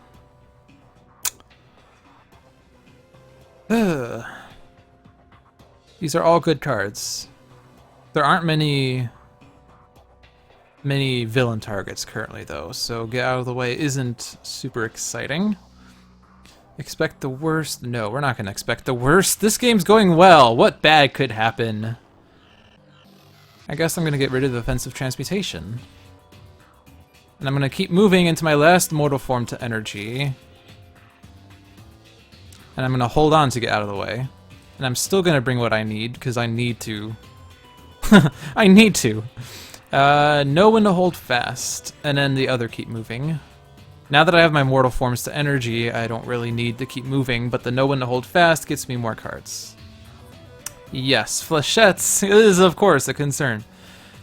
These are all good cards. There aren't many villain targets currently though, so get out of the way isn't super exciting. Expect the worst? No, we're not gonna expect the worst. This game's going well. What bad could happen? I guess I'm gonna get rid of the offensive transmutation. And I'm gonna keep moving into my last mortal form to energy. And I'm gonna hold on to get out of the way. And I'm still gonna bring what I need, because I need to. I need to. Know when to hold fast, and then the other keep moving. Now that I have my mortal forms to energy, I don't really need to keep moving, but the know when to hold fast gets me more cards. Yes, flechettes is of course a concern.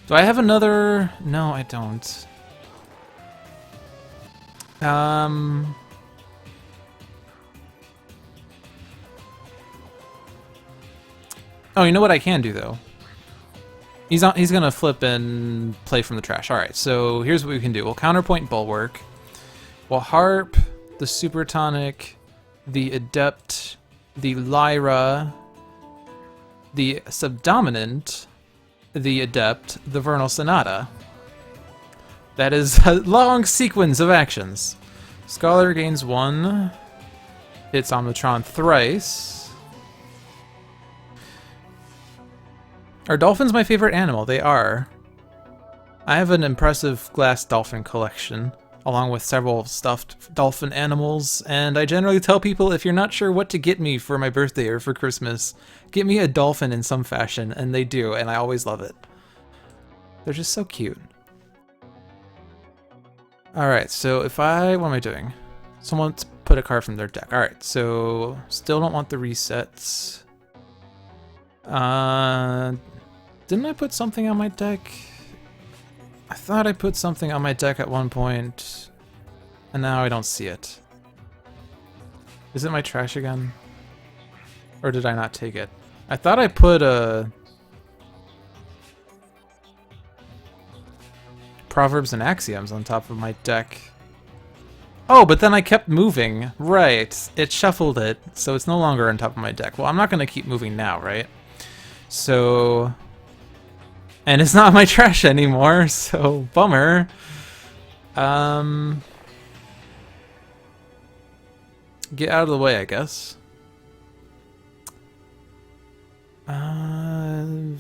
Do I have another? No, I don't. Oh, you know what I can do though? He's gonna flip and play from the trash. Alright, so here's what we can do. We'll counterpoint Bulwark. We'll harp, the Supertonic, the Adept, the Lyra, the Subdominant, the Adept, the Vernal Sonata. That is a long sequence of actions. Scholar gains 1, hits Omnitron thrice. Are dolphins my favorite animal? They are. I have an impressive glass dolphin collection, along with several stuffed dolphin animals, and I generally tell people if you're not sure what to get me for my birthday or for Christmas, get me a dolphin in some fashion, and they do, and I always love it. They're just so cute. Alright, so if what am I doing? Someone's put a card from their deck. Alright, so still don't want the resets. Didn't I put something on my deck? I thought I put something on my deck at one point, and now I don't see it. Is it my trash again? Or did I not take it? I thought I put a Proverbs and Axioms on top of my deck. Oh, but then I kept moving. Right, it shuffled it, so it's no longer on top of my deck. Well, I'm not gonna keep moving now, right? So... and it's not my trash anymore, so bummer. Get out of the way, I guess. I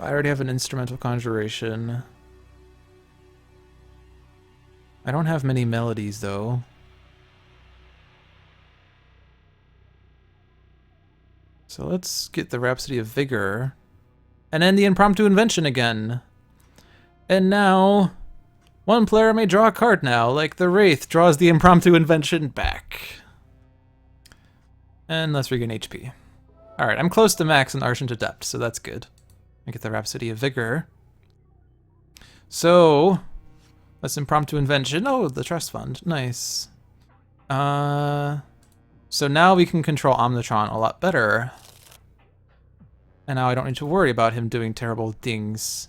already have an instrumental conjuration. I don't have many melodies, though. So let's get the Rhapsody of Vigor. And then the Impromptu Invention again. And now, one player may draw a card now, like the Wraith draws the Impromptu Invention back. And let's regain HP. Alright, I'm close to max in Argent Adept, so that's good. I get the Rhapsody of Vigor. So, let's Impromptu Invention. Oh, the Trust Fund. Nice. So now we can control Omnitron a lot better. And now I don't need to worry about him doing terrible things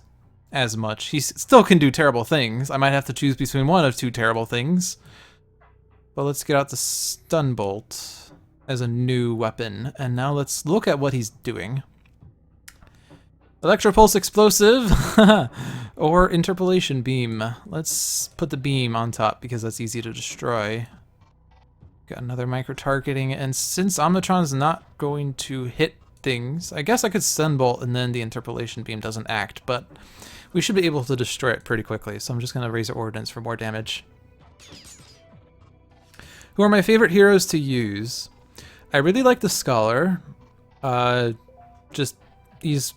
as much. He still can do terrible things. I might have to choose between one of two terrible things. But let's get out the Stun Bolt as a new weapon. And now let's look at what he's doing. Electropulse Explosive or Interpolation Beam. Let's put the beam on top because that's easy to destroy. Got another micro-targeting, and since Omnitron's not going to hit things, I guess I could Stun Bolt and then the Interpolation Beam doesn't act, but we should be able to destroy it pretty quickly, so I'm just going to Razor Ordnance for more damage. Who are my favorite heroes to use? I really like the Scholar. He's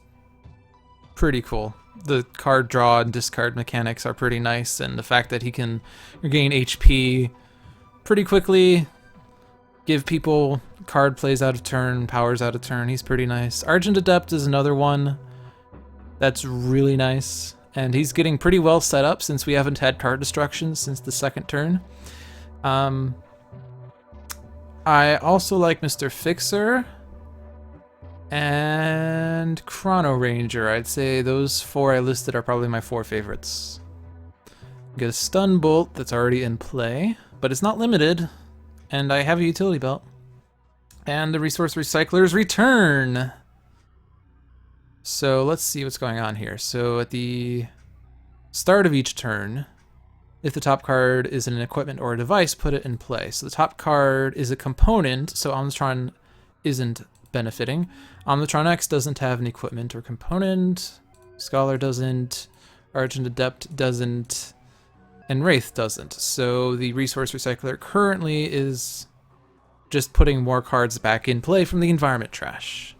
pretty cool. The card draw and discard mechanics are pretty nice, and the fact that he can regain HP pretty quickly, give people card plays out of turn, powers out of turn. He's pretty nice. Argent Adept is another one that's really nice, and he's getting pretty well set up since we haven't had card destruction since the second turn. I also like Mr. Fixer and Chrono Ranger. I'd say those four I listed are probably my four favorites. Get a Stun Bolt that's already in play, but it's not limited, and I have a Utility Belt. And the Resource Recycler's Return. So let's see what's going on here. So at the start of each turn, if the top card is an equipment or a device, put it in play. So the top card is a component, so Omnitron isn't benefiting. Omnitron-X doesn't have an equipment or component. Scholar doesn't. Argent Adept doesn't. And Wraith doesn't. So the resource recycler currently is just putting more cards back in play from the environment trash.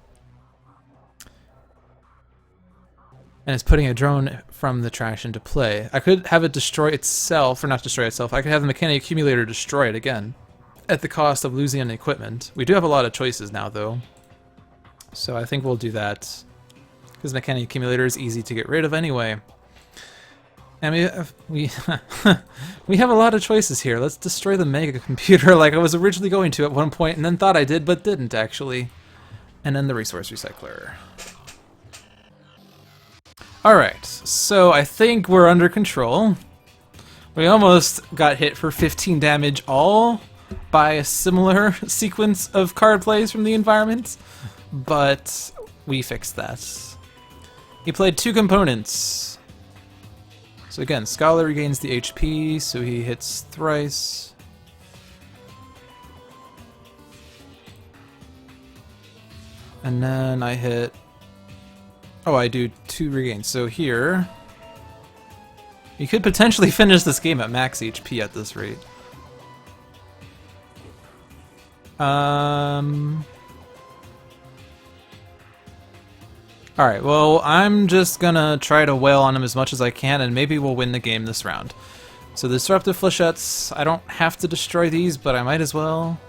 And it's putting a drone from the trash into play. I could have it destroy itself, or not destroy itself. I could have the mechanic accumulator destroy it again, at the cost of losing an equipment. We do have a lot of choices now, though. So I think we'll do that, because mechanic accumulator is easy to get rid of anyway. And we we have a lot of choices here. Let's destroy the mega computer like I was originally going to at one point, and then thought I did, but didn't actually. And then the resource recycler. Alright, so I think we're under control. We almost got hit for 15 damage all by a similar sequence of card plays from the environment, but we fixed that. He played 2 components. So again, Scholar regains the HP, so he hits thrice. And then I hit... Oh, I do 2 regains. So here... You could potentially finish this game at max HP at this rate. Alright, well, I'm just gonna try to wail on him as much as I can, and maybe we'll win the game this round. So the Disruptive Flechettes, I don't have to destroy these, but I might as well.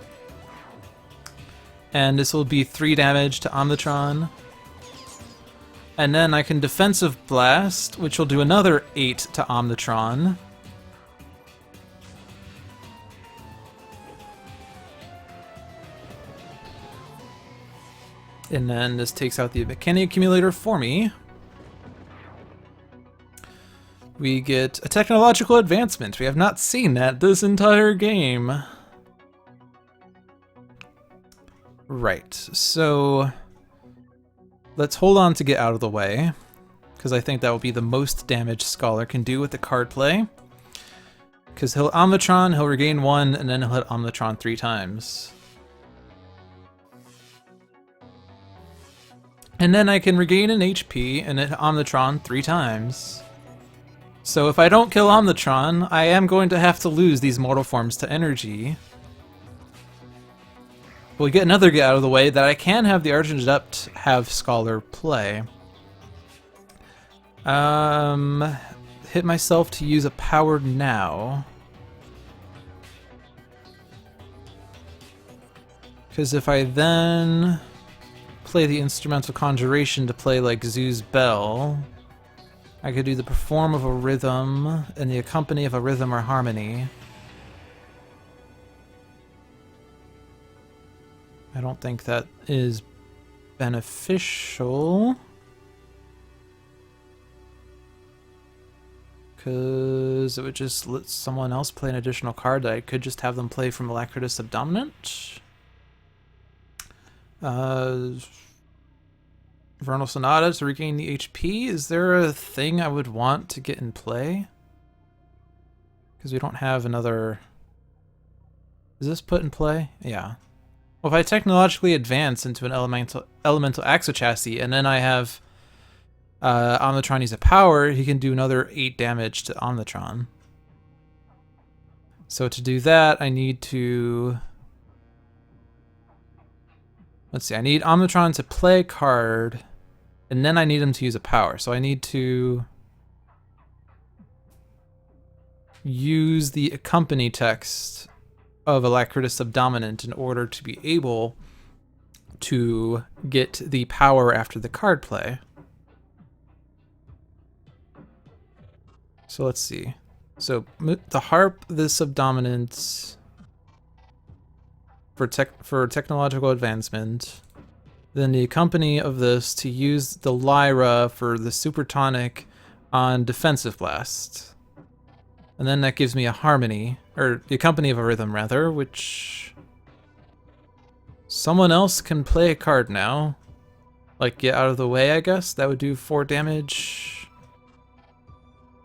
And this will be 3 damage to Omnitron. And then I can Defensive Blast, which will do another 8 to Omnitron. And then this takes out the mechanic accumulator for me. We get a technological advancement. We have not seen that this entire game. Right, so let's hold on to get out of the way, because I think that will be the most damage Scholar can do with the card play. Because he'll Omnitron, he'll regain 1, and then he'll hit Omnitron 3 times. And then I can regain an HP and hit Omnitron 3 times. So if I don't kill Omnitron, I am going to have to lose these mortal forms to energy. But we get another get out of the way that I can have the Argent Adept have Scholar play. Hit myself to use a power now. Because if I then play the Instrumental Conjuration to play like Zoo's Bell, I could do the Perform of a Rhythm and the Accompany of a Rhythm or Harmony. I don't think that is beneficial, because it would just let someone else play an additional card that I could just have them play from Alacritus Subdominant. Vernal Sonata to regain the HP. Is there a thing I would want to get in play? Because we don't have another... Is this put in play? Yeah. Well, if I technologically advance into an elemental Axochassis, and then I have Omnitron use a power, he can do another 8 damage to Omnitron. So to do that, I need to... Let's see, I need Omnitron to play a card, and then I need him to use a power. So I need to use the accompany text of Alacritus Subdominant in order to be able to get the power after the card play. So let's see. So the harp, the Subdominant for technological advancement, then the accompany of this to use the Lyra for the Supertonic on Defensive Blast. And then that gives me a harmony, or the accompany of a rhythm rather, which someone else can play a card now. Like, get out of the way, I guess. That would do 4 damage.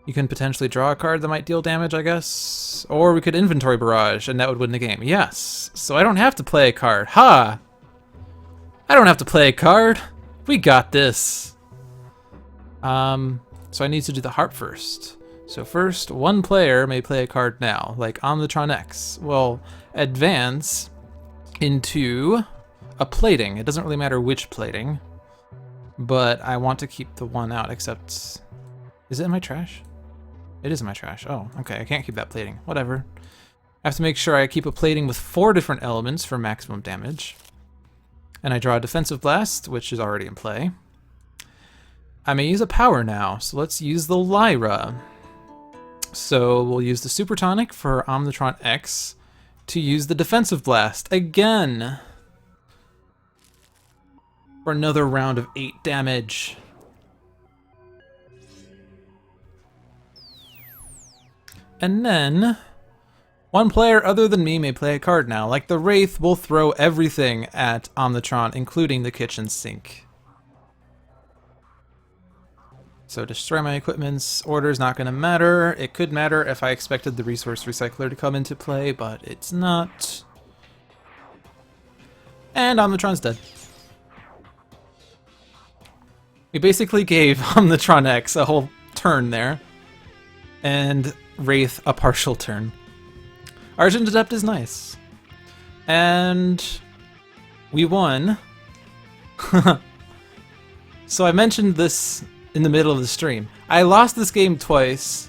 You can potentially draw a card that might deal damage, I guess. Or we could inventory barrage, and that would win the game. Yes. So I don't have to play a card. Ha! I don't have to play a card. We got this. So I need to do the harp first. So first, one player may play a card now, like Omnitron-X. Will advance into a plating. It doesn't really matter which plating, but I want to keep the one out, except... Is it in my trash? It is in my trash. Oh, okay. I can't keep that plating. Whatever. I have to make sure I keep a plating with 4 different elements for maximum damage. And I draw a defensive blast, which is already in play. I may use a power now, so let's use the Lyra. So we'll use the Super Tonic for Omnitron-X to use the defensive blast again. For another round of 8 damage. And then, one player other than me may play a card now. Like the Wraith will throw everything at Omnitron, including the kitchen sink. So destroy my equipment's order is not going to matter. It could matter if I expected the resource recycler to come into play, but it's not. And Omnitron's dead. We basically gave Omnitron-X a whole turn there. And Wraith a partial turn. Argent Adept is nice. And we won. So I mentioned this in the middle of the stream. I lost this game twice.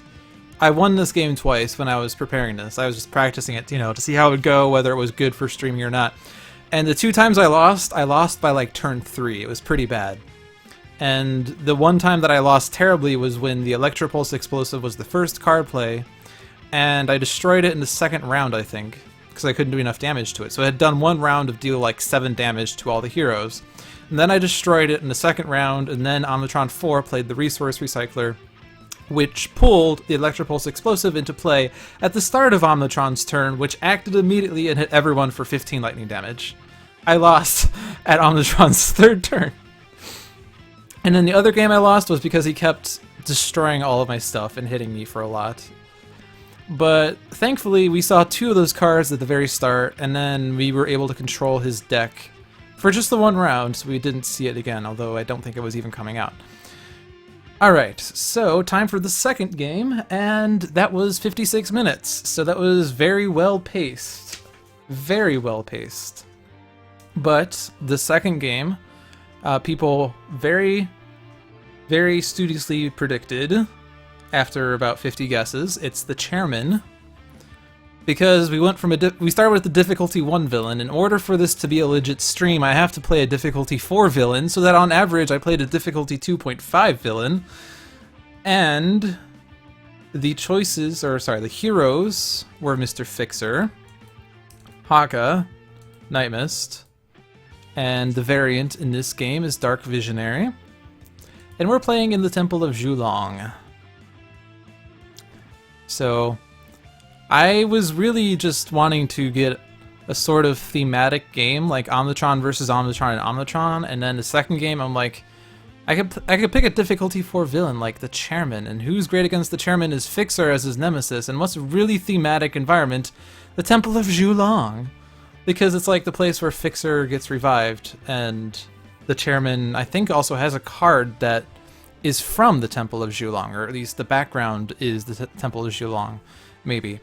I won this game twice when I was preparing this. I was just practicing it, you know, to see how it would go, whether it was good for streaming or not. And the 2 times I lost by like turn 3. It was pretty bad. And the one time that I lost terribly was when the Electropulse Explosive was the first card play, and I destroyed it in the second round, I think, because I couldn't do enough damage to it. So I had done 1 round of deal like 7 damage to all the heroes. And then I destroyed it in the second round, and then Omnitron 4 played the Resource Recycler, which pulled the Electropulse Explosive into play at the start of Omnitron's turn, which acted immediately and hit everyone for 15 lightning damage. I lost at Omnitron's 3rd turn. And then the other game I lost was because he kept destroying all of my stuff and hitting me for a lot. But thankfully we saw 2 of those cards at the very start, and then we were able to control his deck for just the 1 round, so we didn't see it again, although I don't think it was even coming out. Alright, so time for the second game, and that was 56 minutes, so that was very well paced. Very well paced. But the second game, people very studiously predicted, after about 50 guesses, it's the Chairman. Because we went from we started with the difficulty 1 villain. In order for this to be a legit stream, I have to play a difficulty 4 villain, so that on average I played a difficulty 2.5 villain. And the choices, or sorry, the heroes were Mr. Fixer, Haka, Nightmist, and the variant in this game is Dark Visionary. And we're playing in the Temple of Zhulong. So, I was really just wanting to get a sort of thematic game, like Omnitron versus Omnitron and Omnitron, and then the second game I'm like, I could pick a difficulty 4 villain like the Chairman, and who's great against the Chairman is Fixer as his nemesis, and what's a really thematic environment? The Temple of Zhulong. Because it's like the place where Fixer gets revived, and the Chairman, I think, also has a card that is from the Temple of Zhulong, or at least the background is the Temple of Zhulong, maybe.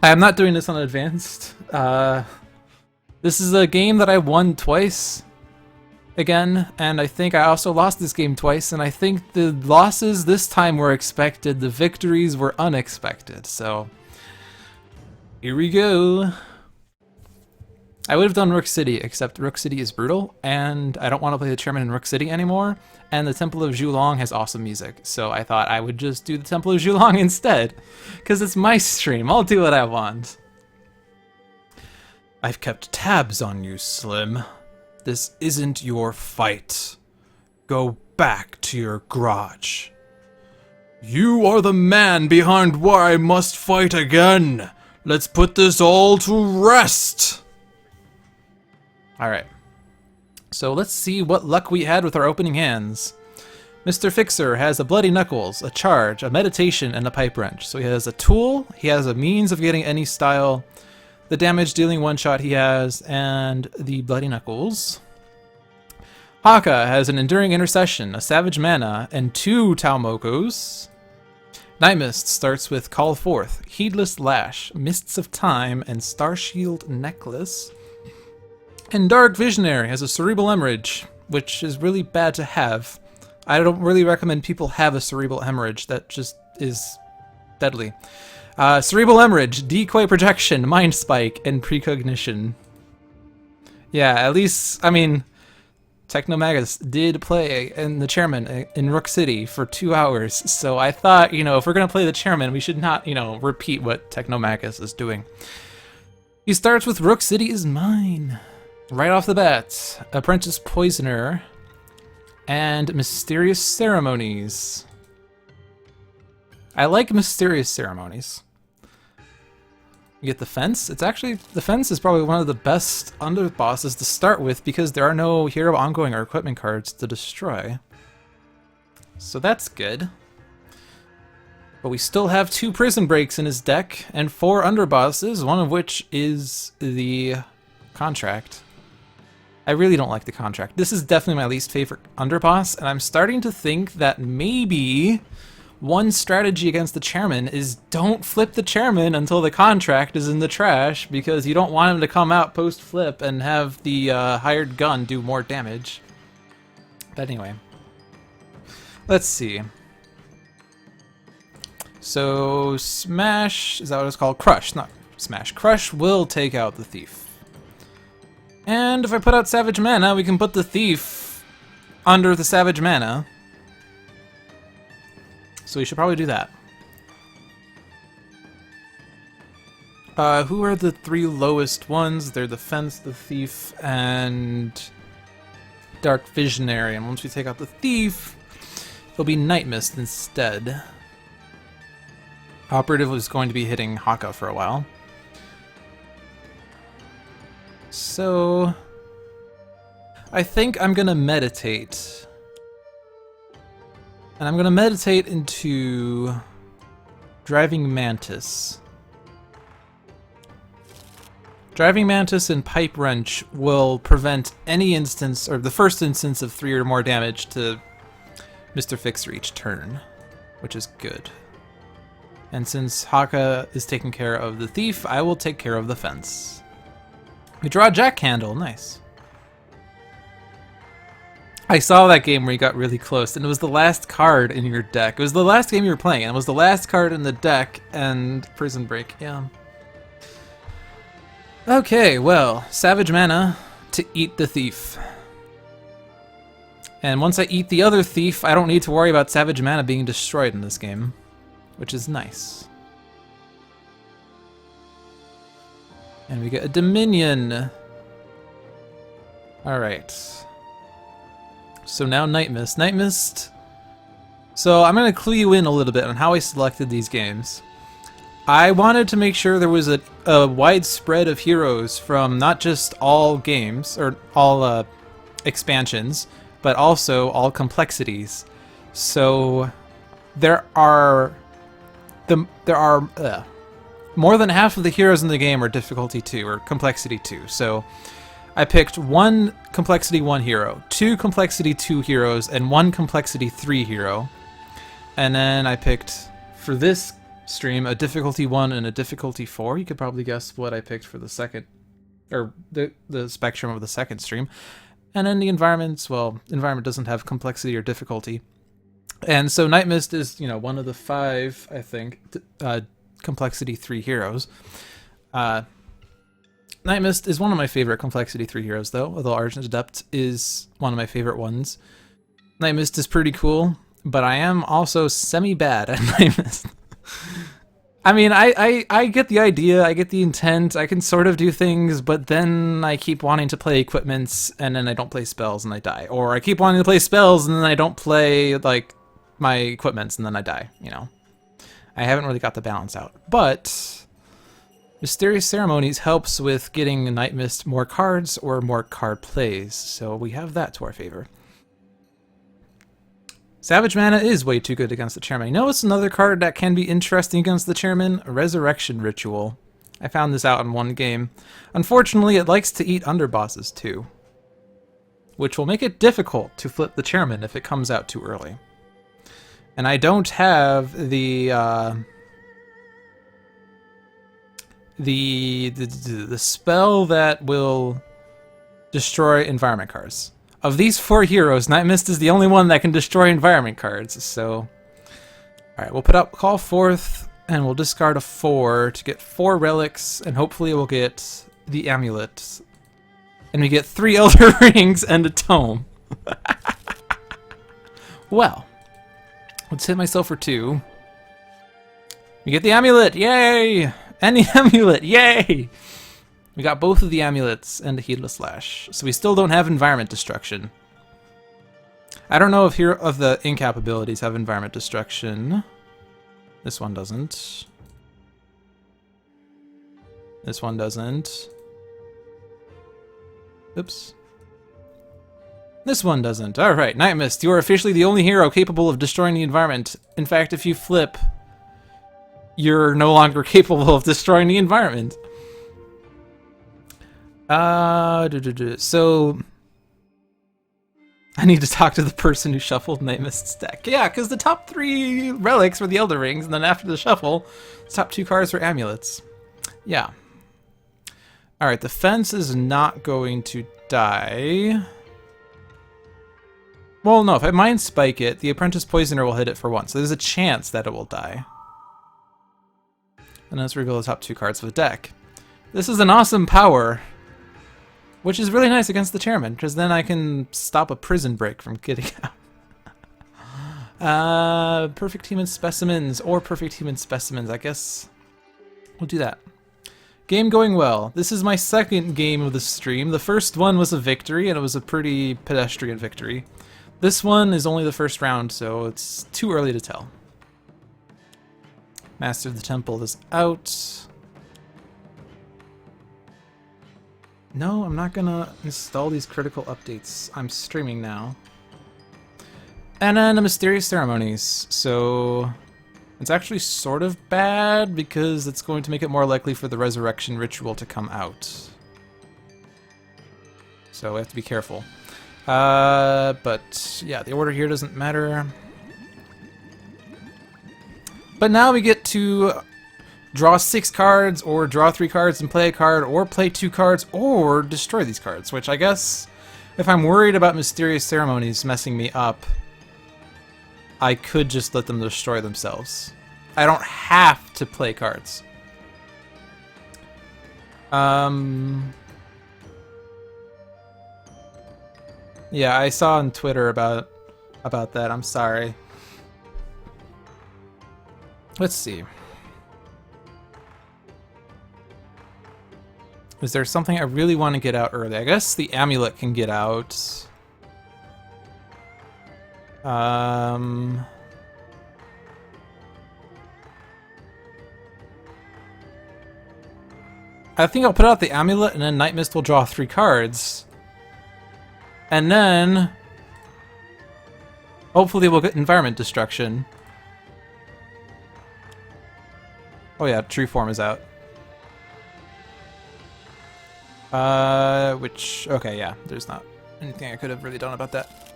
I am not doing this on advanced. This is a game that I won twice, again, and I think I also lost this game twice, and I think the losses this time were expected, the victories were unexpected, so here we go. I would have done Rook City, except Rook City is brutal, and I don't want to play the Chairman in Rook City anymore, and the Temple of Zhulong has awesome music, so I thought I would just do the Temple of Zhulong instead, because it's my stream, I'll do what I want. I've kept tabs on you, Slim. This isn't your fight. Go back to your garage. You are the man behind why I must fight again. Let's put this all to rest. Alright. So let's see what luck we had with our opening hands. Mr. Fixer has a Bloody Knuckles, a Charge, a Meditation, and a Pipe Wrench. So he has a tool, he has a means of getting any style, the damage dealing one-shot he has, and the Bloody Knuckles. Haka has an Enduring Intercession, a Savage Mana, and 2 Taumokos. Nightmist starts with Call Forth, Heedless Lash, Mists of Time, and Starshield Necklace. And Dark Visionary has a Cerebral Hemorrhage, which is really bad to have. I don't really recommend people have a Cerebral Hemorrhage, that just is deadly. Cerebral Hemorrhage, Decoy Projection, Mind Spike, and Precognition. Yeah, at least, I mean, Technomagus did play in the Chairman in Rook City for 2 hours, so I thought, you know, if we're going to play the Chairman, we should not, you know, repeat what Technomagus is doing. He starts with Rook City is mine. Right off the bat, Apprentice Poisoner and Mysterious Ceremonies. I like Mysterious Ceremonies. You get the Fence. It's actually, the Fence is probably one of the best underbosses to start with because there are no Hero Ongoing or Equipment cards to destroy. So that's good. But we still have 2 Prison Breaks in his deck and 4 underbosses, one of which is the Contract. I really don't like the Contract. This is definitely my least favorite underboss, and I'm starting to think that maybe one strategy against the Chairman is don't flip the Chairman until the Contract is in the trash, because you don't want him to come out post-flip and have the hired gun do more damage. But anyway. Let's see. So, Smash, is that what it's called? Crush, not Smash. Crush will take out the Thief. And if I put out Savage Mana, we can put the Thief under the Savage Mana. So we should probably do that. Who are the 3 lowest ones? They're the Fence, the Thief, and Dark Visionary. And once we take out the Thief, it'll be Nightmist instead. Operative was going to be hitting Haka for a while. So I think I'm gonna meditate. And I'm gonna meditate into Driving Mantis. Driving Mantis and Pipe Wrench will prevent any instance, or the first instance of 3 or more damage to Mr. Fixer each turn, which is good. And since Haka is taking care of the Thief, I will take care of the Fence. We draw a Jack Candle, nice. I saw that game where you got really close, and it was the last card in your deck. It was the last game you were playing, and it was the last card in the deck, and Prison Break, yeah. Okay, well, Savage Mana to eat the Thief. And once I eat the other Thief, I don't need to worry about Savage Mana being destroyed in this game, which is nice. And we get a Dominion. Alright. So now Nightmist. Nightmist. So I'm going to clue you in a little bit on how I selected these games. I wanted to make sure there was a wide spread of heroes from not just all games, or all expansions, but also all complexities. So there are more than half of the heroes in the game are difficulty 2 or complexity 2. So I picked 1 complexity 1 hero, 2 complexity 2 heroes, and 1 complexity 3 hero. And then I picked, for this stream, a difficulty 1 and a difficulty 4. You could probably guess what I picked for the second, or the spectrum of the second stream. And then the environments, well, environment doesn't have complexity or difficulty. And so Nightmist is, you know, one of the 5, I think, complexity 3 heroes. Nightmist is one of my favorite complexity 3 heroes, though, although Argent Adept is one of my favorite ones. Nightmist is pretty cool, but I am also semi-bad at Nightmist. I mean, I get the idea, I get the intent, I can sort of do things, but then I keep wanting to play equipments, and then I don't play spells, and I die. Or I keep wanting to play spells, and then I don't play, like, my equipments, and then I die, you know? I haven't really got the balance out. But Mysterious Ceremonies helps with getting Nightmist more cards or more card plays, so we have that to our favor. Savage Mana is way too good against the Chairman. You know what's another card that can be interesting against the Chairman? Resurrection Ritual. I found this out in one game. Unfortunately, it likes to eat underbosses too, which will make it difficult to flip the Chairman if it comes out too early. And I don't have the spell that will destroy environment cards. Of these 4 heroes, Nightmist is the only one that can destroy environment cards. So, alright, we'll put up Call Forth, and we'll discard a 4 to get 4 relics, and hopefully we'll get the amulet. And we get 3 Elder Rings and a tome. Well, let's hit myself for 2. We get the amulet, yay! And the amulet, yay! We got both of the amulets and a Heedless Slash. So we still don't have Environment Destruction. I don't know if the Incap abilities have Environment Destruction. This one doesn't. This one doesn't. Oops. This one doesn't. Alright, Nightmist, you are officially the only hero capable of destroying the environment. In fact, if you flip, you're no longer capable of destroying the environment. So I need to talk to the person who shuffled Nightmist's deck. Yeah, because the top 3 relics were the Elder Rings, and then after the shuffle, the top 2 cards were amulets. Yeah. Alright, the fence is not going to die. Well, no, if I Mind Spike it, the Apprentice Poisoner will hit it for 1, so there's a chance that it will die. And let's reveal the top 2 cards of the deck. This is an awesome power, which is really nice against the Chairman, because then I can stop a prison break from getting out. Perfect Human Specimens, or Perfect Human Specimens, I guess we'll do that. Game going well. This is my 2nd game of the stream. The first one was a victory, and it was a pretty pedestrian victory. This one is only the first round, so it's too early to tell. Master of the Temple is out. No, I'm not gonna install these critical updates. I'm streaming now. And then the Mysterious Ceremonies. So it's actually sort of bad because it's going to make it more likely for the Resurrection Ritual to come out. So we have to be careful. But yeah, the order here doesn't matter. But now we get to draw 6 cards, or draw 3 cards and play a card, or play 2 cards, or destroy these cards, which I guess, if I'm worried about Mysterious Ceremonies messing me up, I could just let them destroy themselves. I don't have to play cards. Yeah, I saw on Twitter about that. I'm sorry. Let's see. Is there something I really want to get out early? I guess the amulet can get out. I think I'll put out the amulet, and then Nightmist will draw 3 cards. And then hopefully we'll get Environment Destruction. Oh yeah, True Form is out. Okay, yeah, there's not anything I could have really done about that.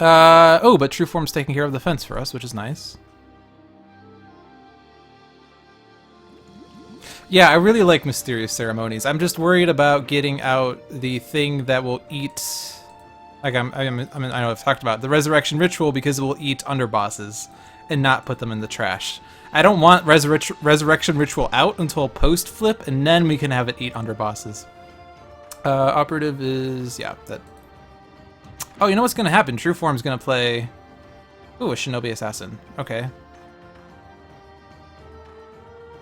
Oh, but True Form's taking care of the fence for us, which is nice. Yeah, I really like Mysterious Ceremonies. I'm just worried about getting out the thing that will eat... Like, I know I've talked about the Resurrection Ritual, because it will eat underbosses and not put them in the trash. I don't want Resurrection Ritual out until post-flip, and then we can have it eat underbosses. Operative is... yeah, that... Oh, you know what's going to happen? True Form's going to play... Ooh, a Shinobi Assassin. Okay.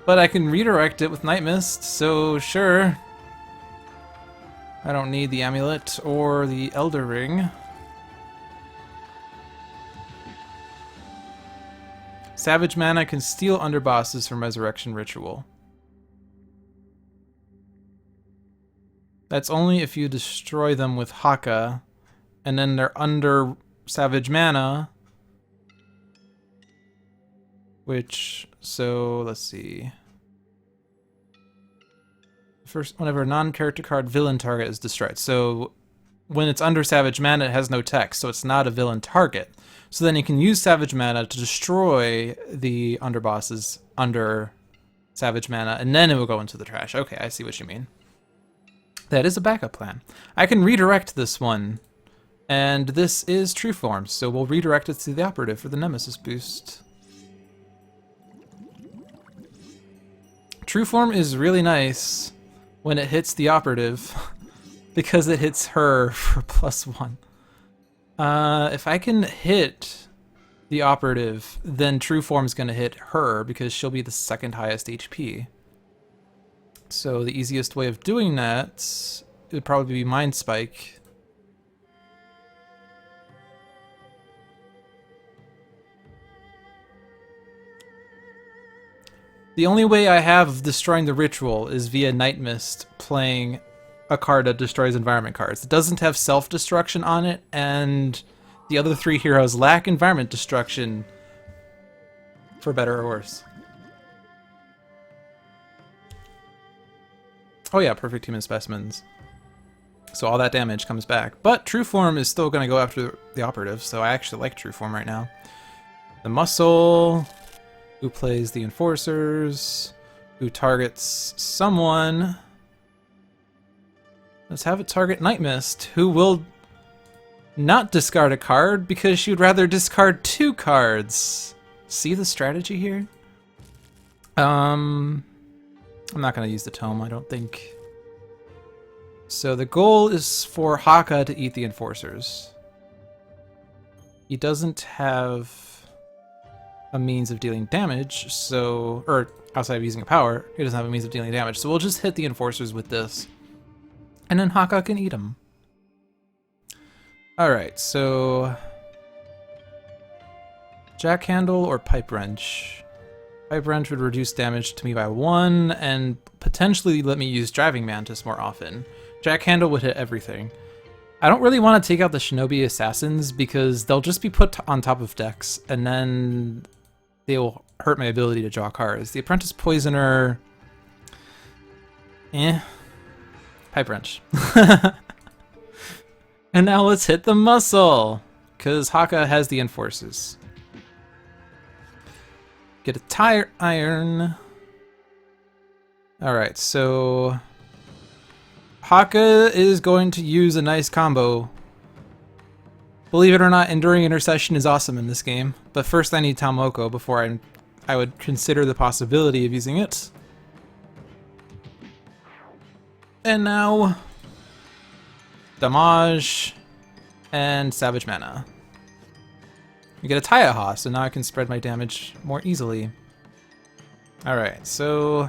But I can redirect it with Nightmist, so sure. I don't need the amulet or the Elder Ring. Savage Mana can steal underbosses from Resurrection Ritual. That's only if you destroy them with Haka, and then they're under Savage Mana. Which, so let's see. First, whenever a non-character card villain target is destroyed. So when it's under Savage Mana, it has no text, so it's not a villain target. So then you can use Savage Mana to destroy the underbosses under Savage Mana, and then it will go into the trash. Okay, I see what you mean. That is a backup plan. I can redirect this one, and this is True Form, so we'll redirect it to the operative for the Nemesis boost. True Form is really nice when it hits the operative, because it hits her for +1. If I can hit the operative, then True Form's gonna hit her, because she'll be the second highest HP. So the easiest way of doing that would probably be Mind Spike. The only way I have of destroying the ritual is via Nightmist playing a card that destroys environment cards. It doesn't have self-destruction on it, and the other 3 heroes lack environment destruction, for better or worse. Oh yeah, perfect human specimens. So all that damage comes back. But True Form is still going to go after the operative, so I actually like True Form right now. The Muscle, who plays the Enforcers, who targets someone. Let's have it target Nightmist, who will not discard a card because she would rather discard 2 cards. See the strategy here? I'm not going to use the tome, I don't think. So the goal is for Haka to eat the Enforcers. He doesn't have a means of dealing damage, so... or outside of using a power, he doesn't have a means of dealing damage. So we'll just hit the Enforcers with this. And then Haka can eat them. Alright, so... Jackhandle or Pipe Wrench? Pipe Wrench would reduce damage to me by 1, and potentially let me use Driving Mantis more often. Jackhandle would hit everything. I don't really want to take out the Shinobi Assassins because they'll just be put on top of decks, and then they will hurt my ability to draw cards. The Apprentice Poisoner... Pipe Wrench. And now let's hit the Muscle, because Haka has the Enforces. Get a Tire Iron. Alright, so Haka is going to use a nice combo. Believe it or not, Enduring Intercession is awesome in this game, but first I need Talmoko before I would consider the possibility of using it. And now Damage and Savage Mana. You get a Taiaha, so now I can spread my damage more easily. Alright, so...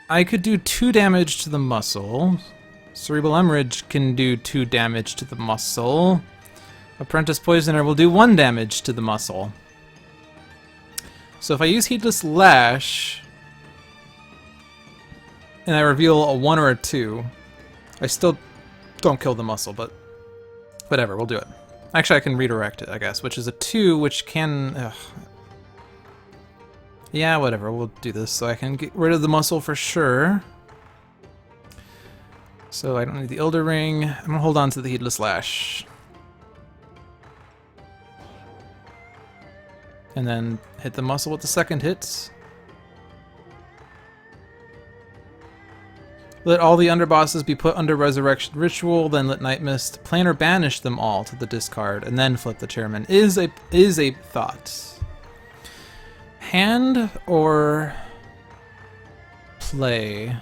I could do 2 damage to the Muscle. Cerebral Hemorrhage can do 2 damage to the Muscle. Apprentice Poisoner will do 1 damage to the Muscle. So if I use Heedless Lash, and I reveal a 1 or a 2, I still don't kill the Muscle, but whatever, we'll do it. Actually, I can redirect it, I guess, which is a 2, which can... Ugh. Yeah, whatever, we'll do this so I can get rid of the Muscle for sure. So I don't need the Elder Ring. I'm gonna hold on to the Heedless Lash. And then hit the Muscle with the second hit. Let all the underbosses be put under Resurrection Ritual, then let Nightmist plan or banish them all to the discard, and then flip the Chairman. Is a thought. Hand or play?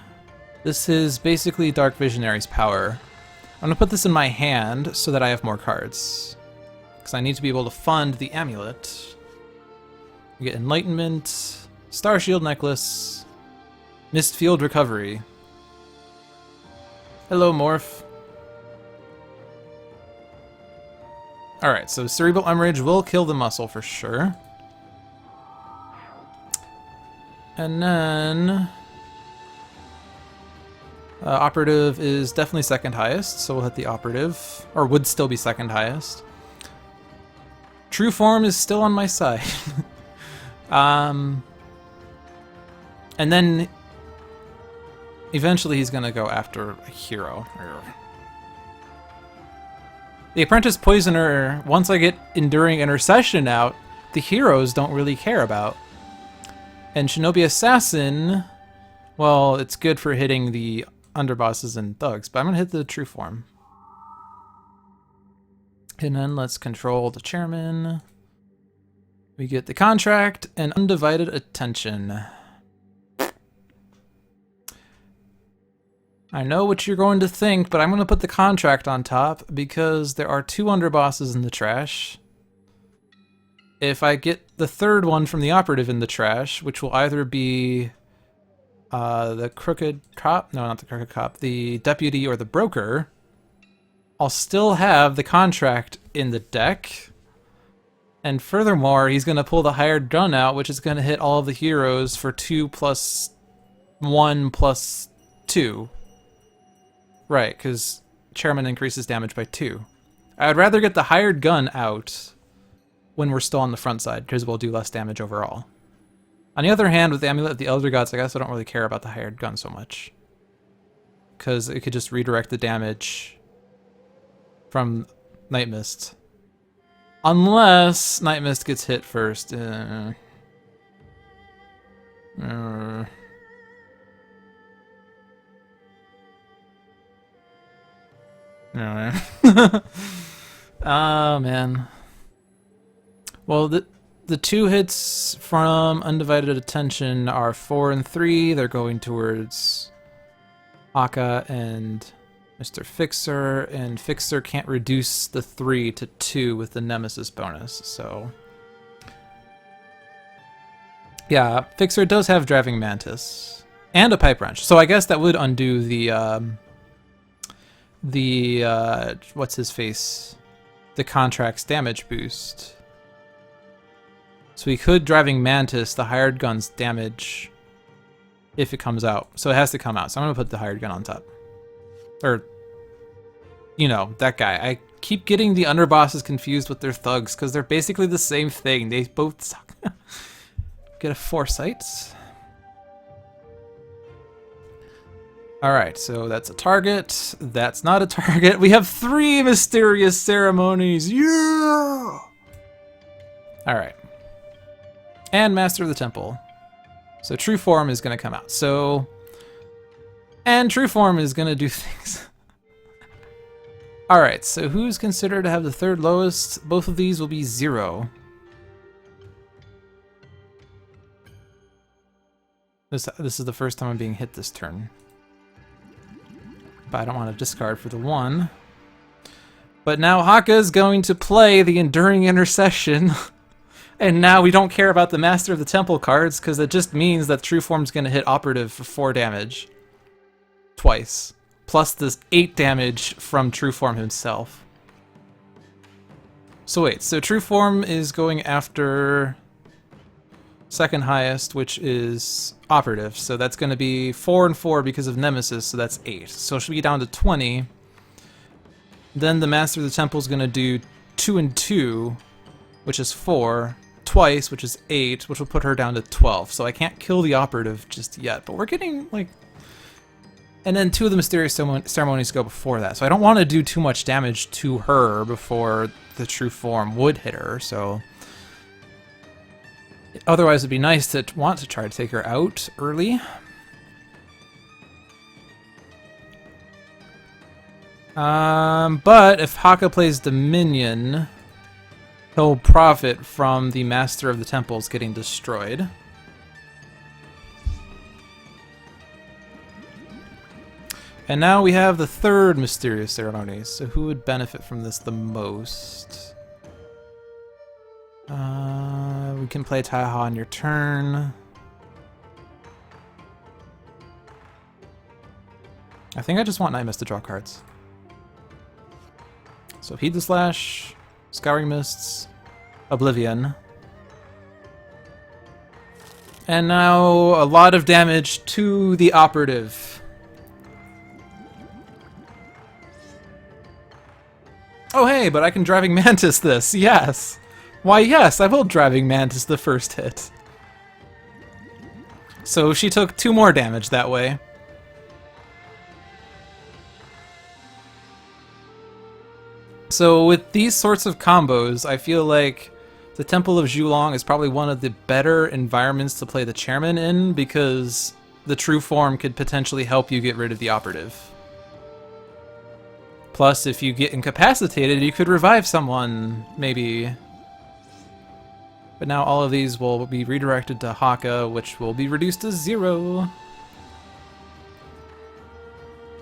This is basically Dark Visionary's power. I'm gonna put this in my hand so that I have more cards, because I need to be able to fund the amulet. You get Enlightenment, Star Shield Necklace, Mistfield Recovery. Hello, Morph. Alright, so Cerebral Hemorrhage will kill the muscle for sure. And then... Operative is definitely second highest, so we'll hit the Operative. Or would still be second highest. True Form is still on my side. And then... Eventually he's gonna go after a hero. The Apprentice Poisoner, once I get Enduring Intercession out, the heroes don't really care about. And Shinobi Assassin, well, it's good for hitting the underbosses and thugs, but I'm gonna hit the True Form. And then let's control the Chairman. We get the Contract and Undivided Attention. I know what you're going to think, but I'm going to put the Contract on top because there are 2 underbosses in the trash. If I get the third one from the Operative in the trash, which will either be the Crooked Cop, no, not the Crooked Cop, the Deputy or the Broker, I'll still have the Contract in the deck. And furthermore, he's going to pull the Hired Gun out, which is going to hit all of the heroes for 2 plus 1 plus 2. Right, because Chairman increases damage by 2. I would rather get the Hired Gun out when we're still on the front side, because we'll do less damage overall. On the other hand, with the Amulet of the Elder Gods, I guess I don't really care about the Hired Gun so much. Because it could just redirect the damage from Nightmist. Unless Nightmist gets hit first. Oh man. Well, the 2 hits from Undivided Attention are 4 and 3. They're going towards Haka and Mr. Fixer, and Fixer can't reduce the 3 to 2 with the Nemesis bonus, so... Yeah, Fixer does have Driving Mantis. And a Pipe Wrench, so I guess that would undo the what's his face? The Contract's damage boost. So we could Driving Mantis the Hired Gun's damage if it comes out. So it has to come out. So I'm going to put the Hired Gun on top. Or, you know, that guy. I keep getting the underbosses confused with their thugs because they're basically the same thing. They both suck. Get a Foresight. Alright, so that's a target. That's not a target. We have 3 mysterious ceremonies. Yeah! Alright. And Master of the Temple. So True Form is going to come out. So... And True Form is going to do things. Alright, so who's considered to have the 3rd lowest? Both of these will be 0. This is the first time I'm being hit this turn. But I don't want to discard for the 1. But now Haka is going to play the Enduring Intercession. And now we don't care about the Master of the Temple cards, because it just means that True Form's going to hit Operative for 4 damage. Twice. Plus this 8 damage from True Form himself. So wait, so True Form is going after... second highest, which is Operative. So that's going to be 4 and 4 because of Nemesis, so that's 8. So it should be down to 20. Then the Master of the Temple is going to do 2 and 2, which is 4. Twice, which is 8, which will put her down to 12. So I can't kill the Operative just yet, but we're getting, like... And then 2 of the Mysterious Ceremonies go before that. So I don't want to do too much damage to her before the True Form would hit her, so... Otherwise, it'd be nice to want to try to take her out early. But if Haka plays Dominion, he'll profit from the Master of the Temples getting destroyed. And now we have the 3rd Mysterious Ceremony. So who would benefit from this the most? We can play Taiha on your turn. I think I just want Nightmist to draw cards. So Heed the Slash, Scouring Mists, Oblivion. And now a lot of damage to the operative. Oh hey, but I can Driving Mantis this, yes! Why yes, I will Driving Mantis the first hit. So she took 2 more damage that way. So with these sorts of combos, I feel like the Temple of Zhulong is probably one of the better environments to play the Chairman in, because the true form could potentially help you get rid of the operative. Plus, if you get incapacitated, you could revive someone, maybe. But now all of these will be redirected to Haka, which will be reduced to 0.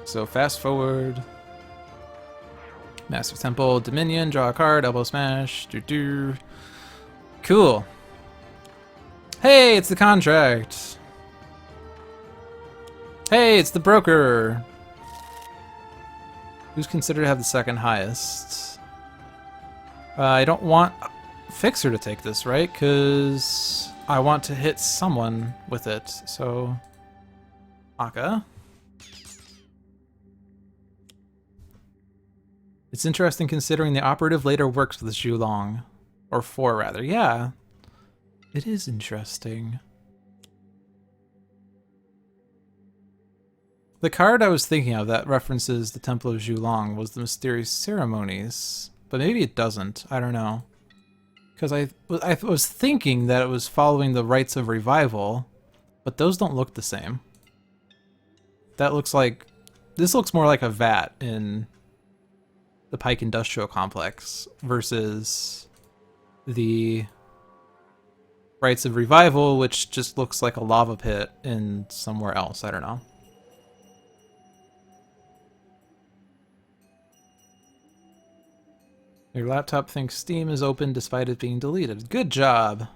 So fast forward. Massive Temple, Dominion, draw a card, elbow smash, doo-doo. Cool. Hey, it's the contract. Hey, it's the broker. Who's considered to have the second highest? I don't want Fixer to take this, right? Because I want to hit someone with it. So, Haka. It's interesting considering the operative later works with Zhulong. Or 4, rather. Yeah. It is interesting. The card I was thinking of that references the Temple of Zhulong was the Mysterious Ceremonies. But maybe it doesn't. I don't know. Because I was thinking that it was following the Rites of Revival. But those don't look the same. That looks like... This looks more like a vat in the Pike Industrial Complex versus the Rites of Revival, which just looks like a lava pit in somewhere else. I don't know. Your laptop thinks Steam is open despite it being deleted. Good job.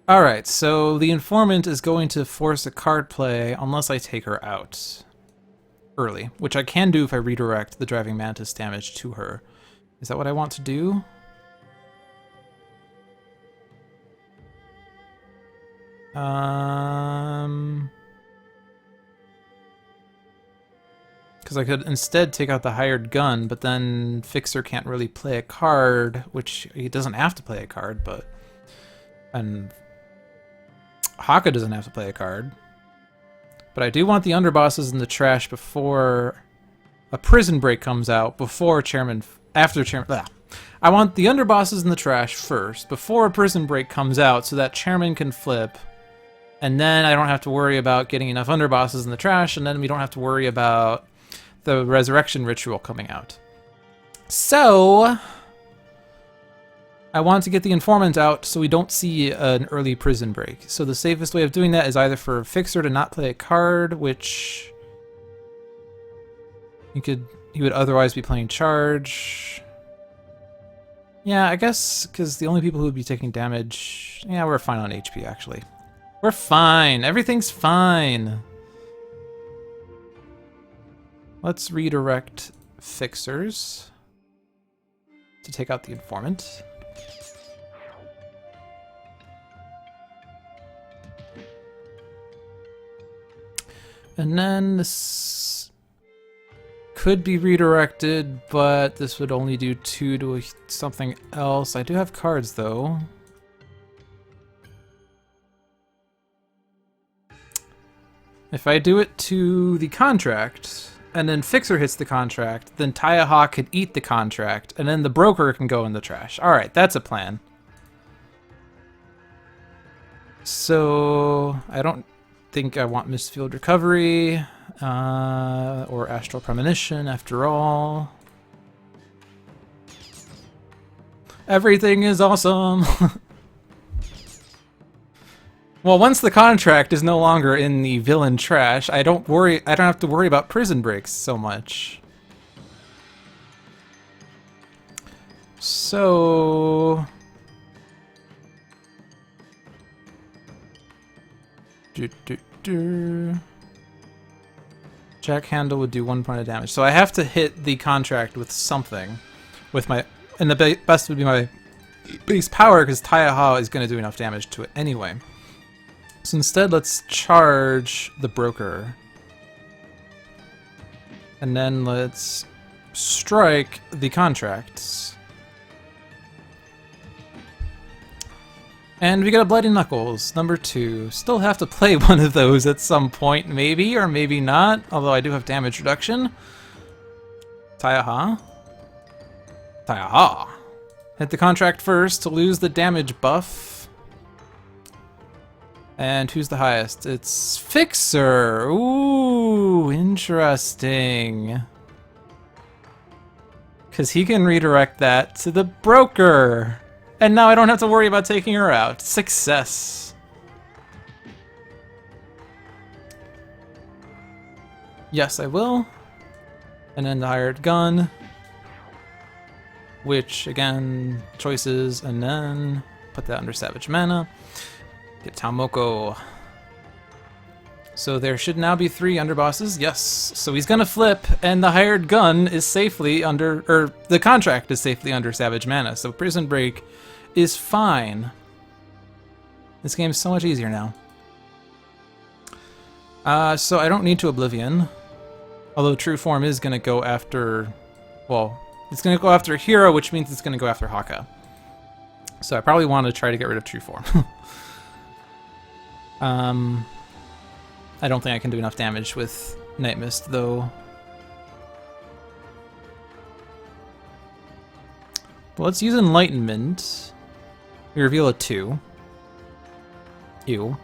Alright, so the informant is going to force a card play unless I take her out early, which I can do if I redirect the Driving Mantis damage to her. Is that what I want to do? Because I could instead take out the hired gun, but then Fixer can't really play a card, which he doesn't have to play a card, but... And Haka doesn't have to play a card. But I do want the underbosses in the trash before a prison break comes out, before Chairman... After Chairman... Blah. I want the underbosses in the trash first, before a prison break comes out, so that Chairman can flip. And then I don't have to worry about getting enough underbosses in the trash, and then we don't have to worry about the resurrection ritual coming out. So... I want to get the informant out so we don't see an early prison break. So the safest way of doing that is either for Fixer to not play a card, which he would otherwise be playing charge. Yeah, I guess because the only people who would be taking damage, yeah, we're fine on HP actually. We're fine. Everything's fine. Let's redirect Fixers to take out the informant. And then this could be redirected, but this would only do 2 to something else. I do have cards, though. If I do it to the contract, and then Fixer hits the contract, then Taiaha could eat the contract, and then the broker can go in the trash. Alright, that's a plan. So, I don't think I want Mistfield Recovery, or Astral Premonition, after all. Everything is awesome! Well, once the contract is no longer in the villain trash, I don't have to worry about prison breaks so much. So... Jack Handle would do 1 point of damage. So I have to hit the contract with something. With my... and the best would be my base power, because Taiaha is going to do enough damage to it anyway. So instead, let's charge the Broker. And then let's strike the Contracts. And we got a Bloody Knuckles, number 2. Still have to play one of those at some point, maybe, or maybe not. Although I do have damage reduction. Taiaha. Taiaha. Hit the Contract first to lose the damage buff. And who's the highest? It's Fixer. Ooh, interesting. Because he can redirect that to the Broker. And now I don't have to worry about taking her out. Success. Yes, I will. And then the hired gun. Which, again, choices, and then put that under Savage Mana. Get Taumoko. So there should now be 3 underbosses. Yes. So he's gonna flip, and the hired gun is safely under, or the contract is safely under Savage Mana. So Prison Break is fine. This game's so much easier now. So I don't need to Oblivion. Although True Form is gonna go after, well, it's gonna go after a hero, which means it's gonna go after Haka. So I probably want to try to get rid of True Form. I don't think I can do enough damage with Nightmist, though. Well, let's use Enlightenment. We reveal a 2. Ew.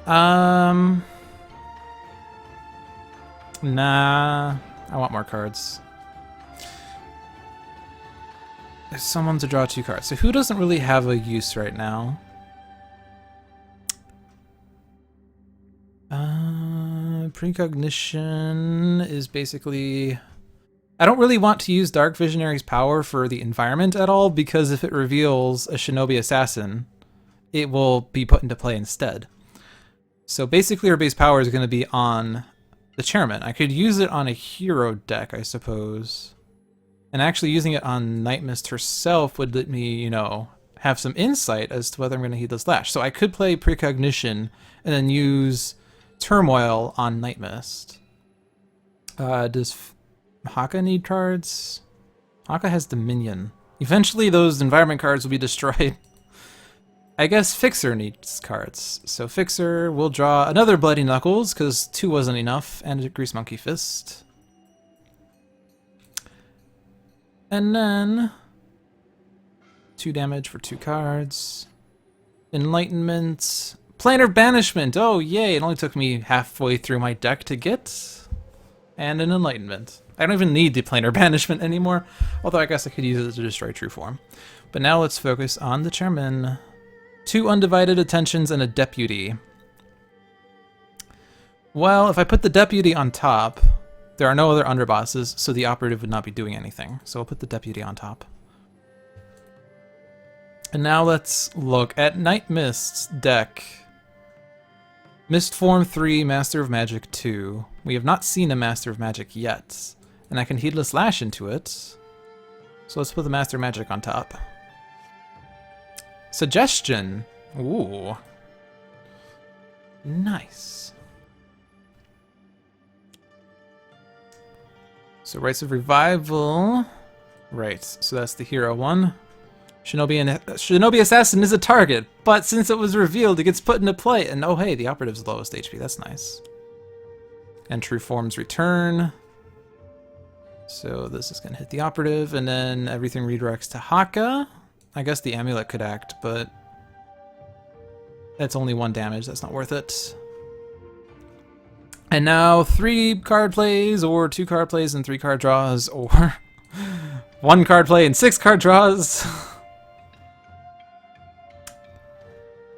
Nah. I want more cards. There's someone to draw 2 cards. So who doesn't really have a use right now? Precognition is basically... I don't really want to use Dark Visionary's power for the environment at all, because if it reveals a Shinobi Assassin, it will be put into play instead. So basically our base power is going to be on the Chairman. I could use it on a hero deck, I suppose. And actually using it on Nightmist herself would let me, you know, have some insight as to whether I'm going to Heedless Lash. So I could play Precognition and then use Turmoil on Nightmist. Does Haka need cards? Haka has Dominion. Eventually those environment cards will be destroyed. I guess Fixer needs cards. So Fixer will draw another Bloody Knuckles, because 2 wasn't enough, and a Grease Monkey Fist. And then 2 damage for 2 cards. Enlightenment. Planar Banishment! Oh, yay! It only took me halfway through my deck to get. And an Enlightenment. I don't even need the Planar Banishment anymore, although I guess I could use it to destroy True Form. But now let's focus on the Chairman. 2 Undivided Attentions and a Deputy. Well, if I put the Deputy on top, there are no other underbosses, so the Operative would not be doing anything. So I'll put the Deputy on top. And now let's look at Nightmist's deck. Mist Form 3, Master of Magic 2. We have not seen a Master of Magic yet. And I can Heedless Lash into it. So let's put the Master of Magic on top. Suggestion. Ooh. Nice. So Rites of Revival. Right, so that's the hero one. Shinobi Assassin is a target, but since it was revealed, it gets put into play. And oh hey, the Operative's lowest HP, that's nice. And True Form's return. So this is gonna hit the Operative, and then everything redirects to Haka. I guess the Amulet could act, but that's only 1 damage, that's not worth it. And now 3 card plays, or 2 card plays and 3 card draws, or 1 card play and 6 card draws.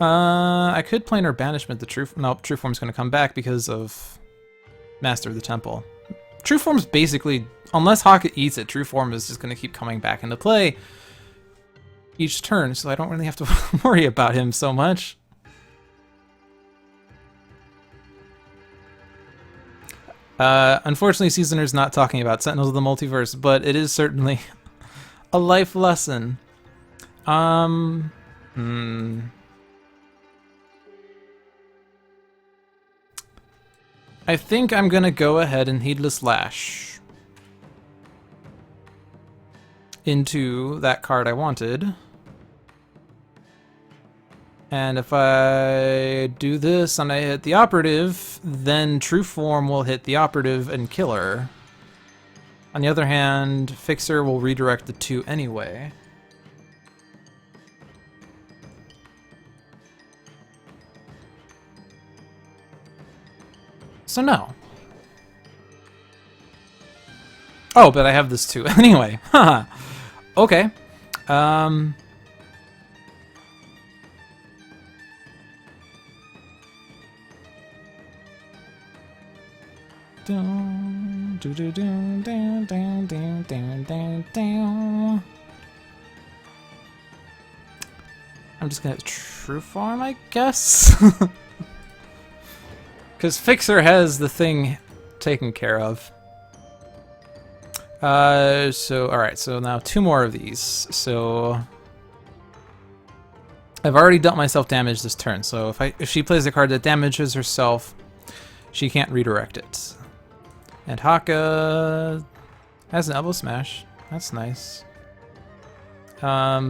I could Planar Banishment the True... No, True Form's going to come back because of Master of the Temple. True Form's basically... Unless Haka eats it, True Form is just going to keep coming back into play each turn, so I don't really have to worry about him so much. Unfortunately, Seasoner's not talking about Sentinels of the Multiverse, but it is certainly a life lesson. I think I'm gonna go ahead and Heedless Lash into that card I wanted. And if I do this and I hit the operative, then True Form will hit the operative and kill her. On the other hand, Fixer will redirect the two anyway. So no. Oh, but I have this too. Anyway, haha. Okay. I'm just gonna True Form, I guess? Because Fixer has the thing taken care of. Alright, so now two more of these. So I've already dealt myself damage this turn, so if she plays a card that damages herself, she can't redirect it. And Haka has an Elbow Smash. That's nice. I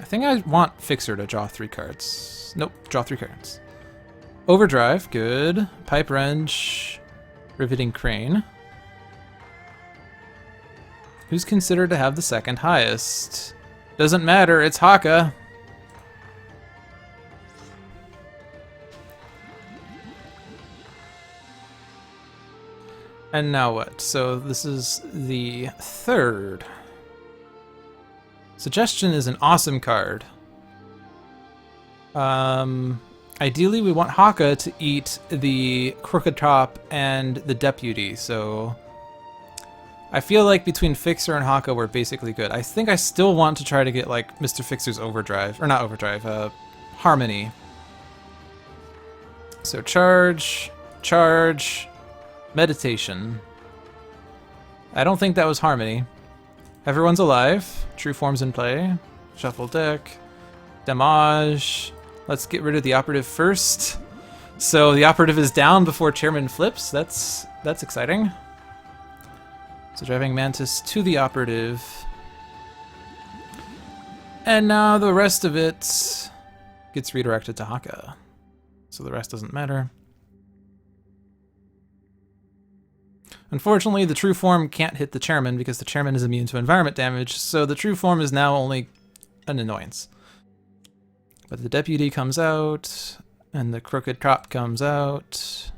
think I want Fixer to draw 3 cards. Nope, draw 3 cards. Overdrive, good. Pipe Wrench, Riveting Crane. Who's considered to have the second highest? Doesn't matter, it's Haka. And now what? So this is the third. Suggestion is an awesome card. Ideally we want Haka to eat the Crooked Top and the Deputy, so I feel like between Fixer and Haka we're basically good. I think I still want to try to get like Mr. Fixer's Overdrive, or not Overdrive, Harmony. So charge, Meditation. I don't think that was Harmony. Everyone's alive. True Form's in play. Shuffle deck. Damage. Let's get rid of the operative first. So the operative is down before Chairman flips. That's exciting. So driving Mantis to the operative. And now the rest of it gets redirected to Haka. So the rest doesn't matter. Unfortunately, the True Form can't hit the Chairman because the Chairman is immune to environment damage, so the True Form is now only an annoyance. But the Deputy comes out, and the Crooked Top comes out.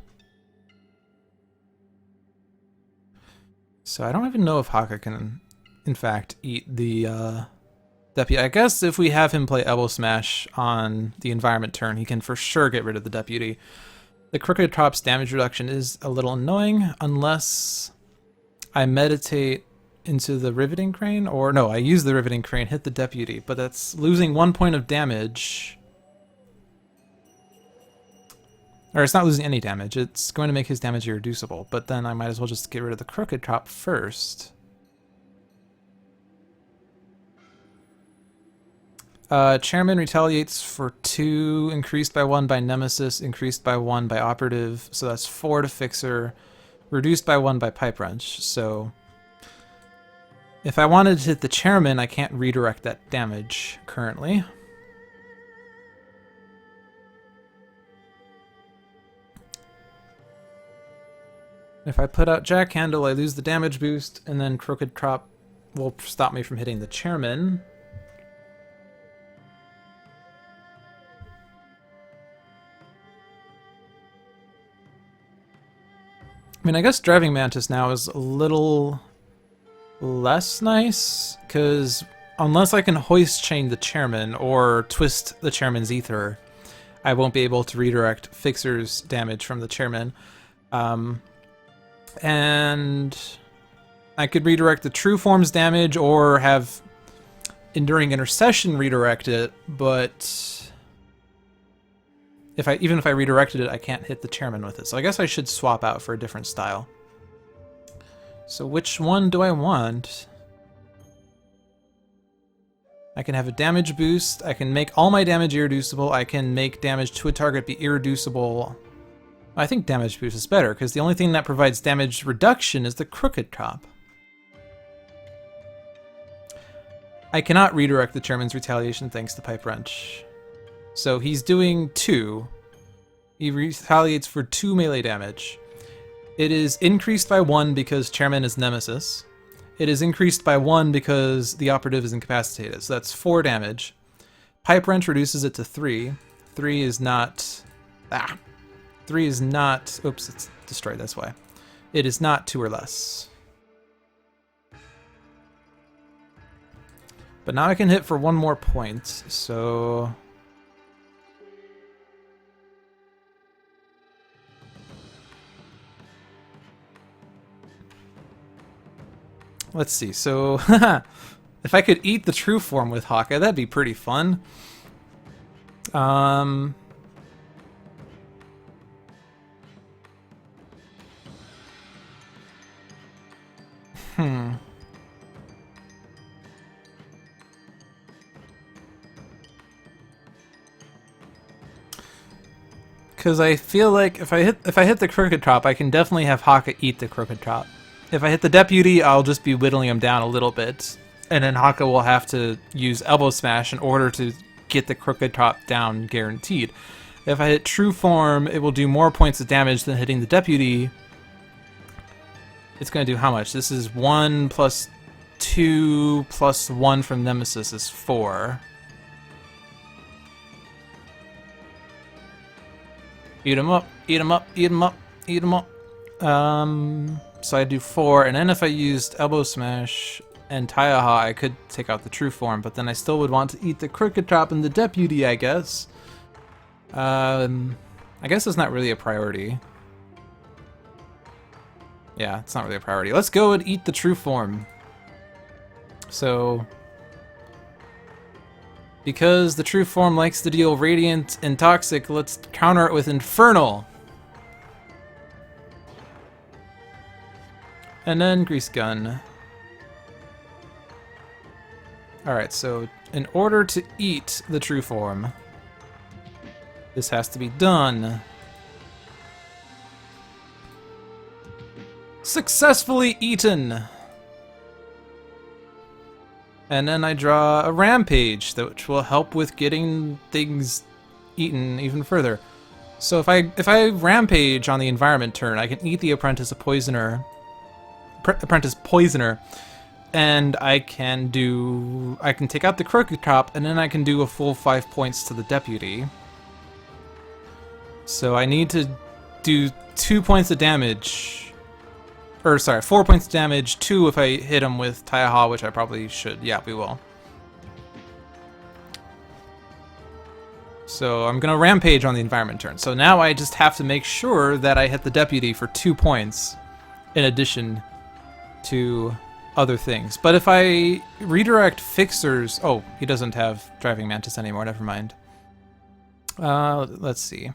So I don't even know if Haka can, in fact, eat the Deputy. I guess if we have him play Elbow Smash on the environment turn, he can for sure get rid of the Deputy. The Crooked Top's damage reduction is a little annoying unless I meditate into the Riveting Crane, or no, I use the Riveting Crane, hit the Deputy, but that's losing 1 point of damage. Or it's not losing any damage, it's going to make his damage irreducible, but then I might as well just get rid of the Crooked Top first. Chairman retaliates for 2, increased by 1 by Nemesis, increased by 1 by Operative, so that's 4 to Fixer, reduced by 1 by Pipe Wrench. So if I wanted to hit the Chairman, I can't redirect that damage currently. If I put out Jack Handle, I lose the damage boost, and then Crooked Top will stop me from hitting the Chairman. I mean, I guess driving Mantis now is a little less nice, because unless I can hoist chain the Chairman or twist the Chairman's ether, I won't be able to redirect Fixer's damage from the Chairman. And I could redirect the True Form's damage or have Enduring Intercession redirect it, but Even if I redirected it, I can't hit the chairman with it. So I guess I should swap out for a different style. So which one do I want? I can have a damage boost. I can make all my damage irreducible. I can make damage to a target be irreducible. I think damage boost is better, because the only thing that provides damage reduction is the crooked top. I cannot redirect the chairman's retaliation thanks to Pipe Wrench. So he's doing 2. He retaliates for 2 melee damage. It is increased by 1 because chairman is nemesis. It is increased by 1 because the operative is incapacitated. So that's 4 damage. Pipe Wrench reduces it to 3. 3 is not... 3 is not... Oops, it's destroyed, that's why. It is not 2 or less. But now I can hit for 1 more point, so... Let's see, so... if I could eat the true form with Haka, that'd be pretty fun. Because I feel like if I hit the crooked top, I can definitely have Haka eat the crooked top. If I hit the deputy, I'll just be whittling him down a little bit, and then Haka will have to use elbow smash in order to get the crooked top down guaranteed. If I hit true form, it will do more points of damage than hitting the deputy. It's going to do how much? This is 1 plus 2 plus 1 from Nemesis is 4. Eat him up, eat him up, eat him up, eat him up. So I do 4, and then if I used Elbow Smash and Taiaha, I could take out the true form, but then I still would want to eat the crooked top and the deputy, I guess. I guess it's not really a priority. Yeah, it's not really a priority. Let's go and eat the true form. So... because the true form likes to deal Radiant and Toxic, let's counter it with Infernal. And then Grease Gun. Alright, so in order to eat the true form, this has to be done. Successfully eaten! And then I draw a Rampage, which will help with getting things eaten even further. So if I Rampage on the environment turn, I can eat the Apprentice Poisoner, and I can take out the Crooked Top, and then I can do a full 5 points to the Deputy. So I need to do 2 points of damage. Or, sorry, 4 points of damage, 2 if I hit him with Taiaha, which I probably should. Yeah, we will. So I'm going to Rampage on the environment turn. So now I just have to make sure that I hit the Deputy for 2 points in addition to other things. But if I redirect Fixers... Oh, he doesn't have Driving Mantis anymore, never mind. Let's see.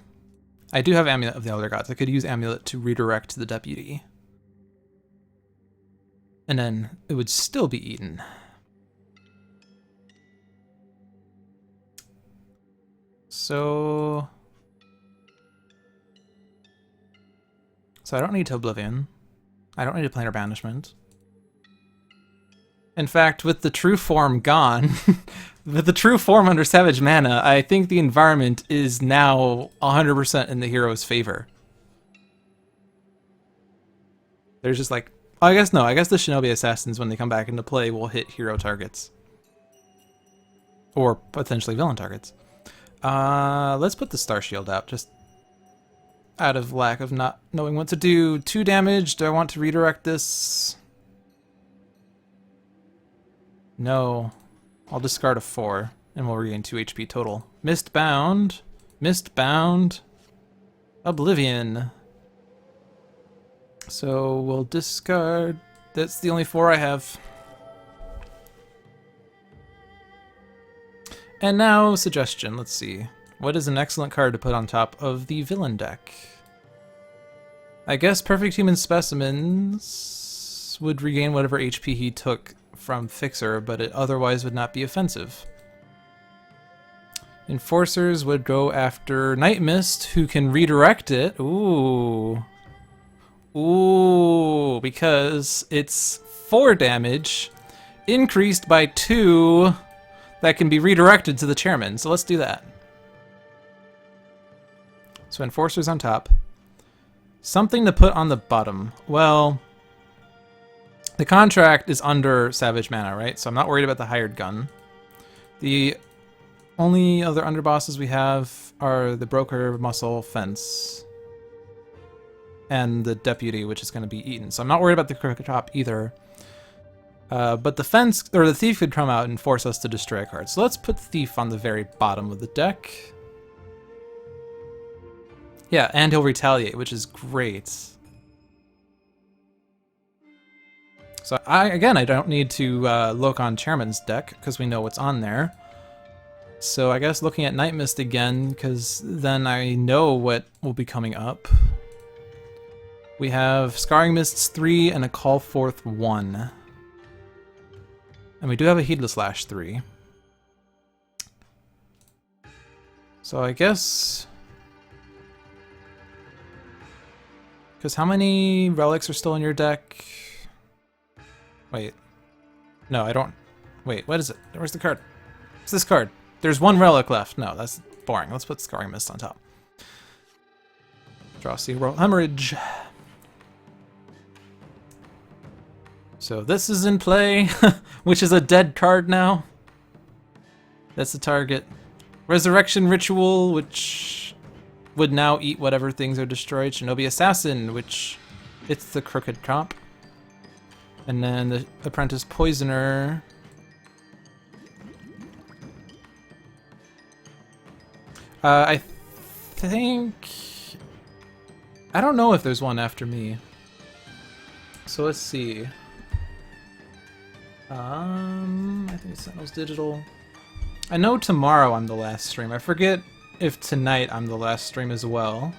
I do have Amulet of the Elder Gods. I could use Amulet to redirect the Deputy. And then it would still be eaten. So I don't need to Oblivion. I don't need to Planar Banishment. In fact, with the true form gone, with the true form under Savage Mana, I think the environment is now 100% in the hero's favor. There's just like... I guess no, I guess the Shinobi Assassins, when they come back into play, will hit hero targets. Or potentially villain targets. Let's put the Star Shield out, just out of lack of not knowing what to do. 2 damage, do I want to redirect this? No. I'll discard a 4, and we'll regain 2 HP total. Mistbound. Mistbound. Oblivion. So we'll discard... That's the only 4 I have. And now, suggestion. Let's see. What is an excellent card to put on top of the villain deck? I guess Perfect Human Specimens would regain whatever HP he took from Fixer, but it otherwise would not be offensive. Enforcers would go after Nightmist, who can redirect it. Ooh. Ooh, because it's 4 damage, increased by 2, that can be redirected to the chairman. So let's do that. So Enforcer's on top. Something to put on the bottom. Well, the contract is under Savage Mana, right? So I'm not worried about the hired gun. The only other underbosses we have are the Broker, Muscle, Fence, and the Deputy, which is going to be eaten. So I'm not worried about the Crooked Top either. But the Fence, or the Thief could come out and force us to destroy a card. So let's put Thief on the very bottom of the deck. Yeah, and he'll retaliate, which is great. So I don't need to look on Chairman's deck, because we know what's on there. So I guess looking at Nightmist again, because then I know what will be coming up. We have Scarring Mists 3 and a Call Forth 1. And we do have a Heedless Lash 3. So I guess... because how many relics are still in your deck? Wait. No, I don't... wait, what is it? Where's the card? What's this card? There's 1 relic left. No, that's boring. Let's put Scarring Mist on top. Draw Sea World Hemorrhage. So this is in play, which is a dead card now. That's the target. Resurrection Ritual, which would now eat whatever things are destroyed. Shinobi Assassin, which it's the Crooked Cop. And then the Apprentice Poisoner. I think... I don't know if there's one after me. So let's see. I think it's Sentinels Digital. I know tomorrow I'm the last stream. I forget if tonight I'm the last stream as well.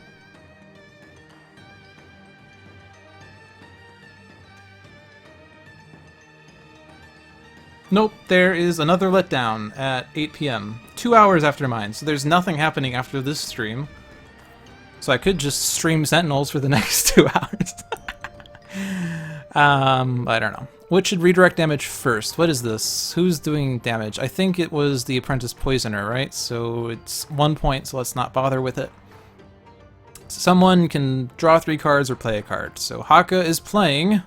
Nope, there is another letdown at 8 p.m. 2 hours after mine, so there's nothing happening after this stream. So I could just stream Sentinels for the next 2 hours. I don't know. What should redirect damage first? What is this? Who's doing damage? I think it was the Apprentice Poisoner, right? So it's 1 point, so let's not bother with it. Someone can draw 3 cards or play a card. So Haka is playing...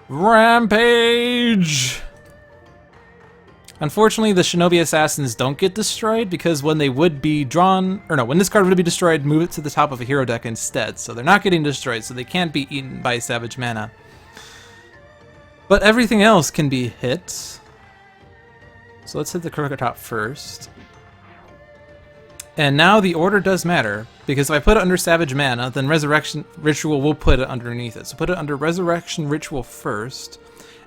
Rampage! Unfortunately, the Shinobi Assassins don't get destroyed because when they would be drawn... or no, when this card would be destroyed, move it to the top of a hero deck instead. So they're not getting destroyed, so they can't be eaten by Savage Mana. But everything else can be hit. So let's hit the Crooked Top first. And now the order does matter, because if I put it under Savage Mana, then Resurrection Ritual will put it underneath it. So put it under Resurrection Ritual first,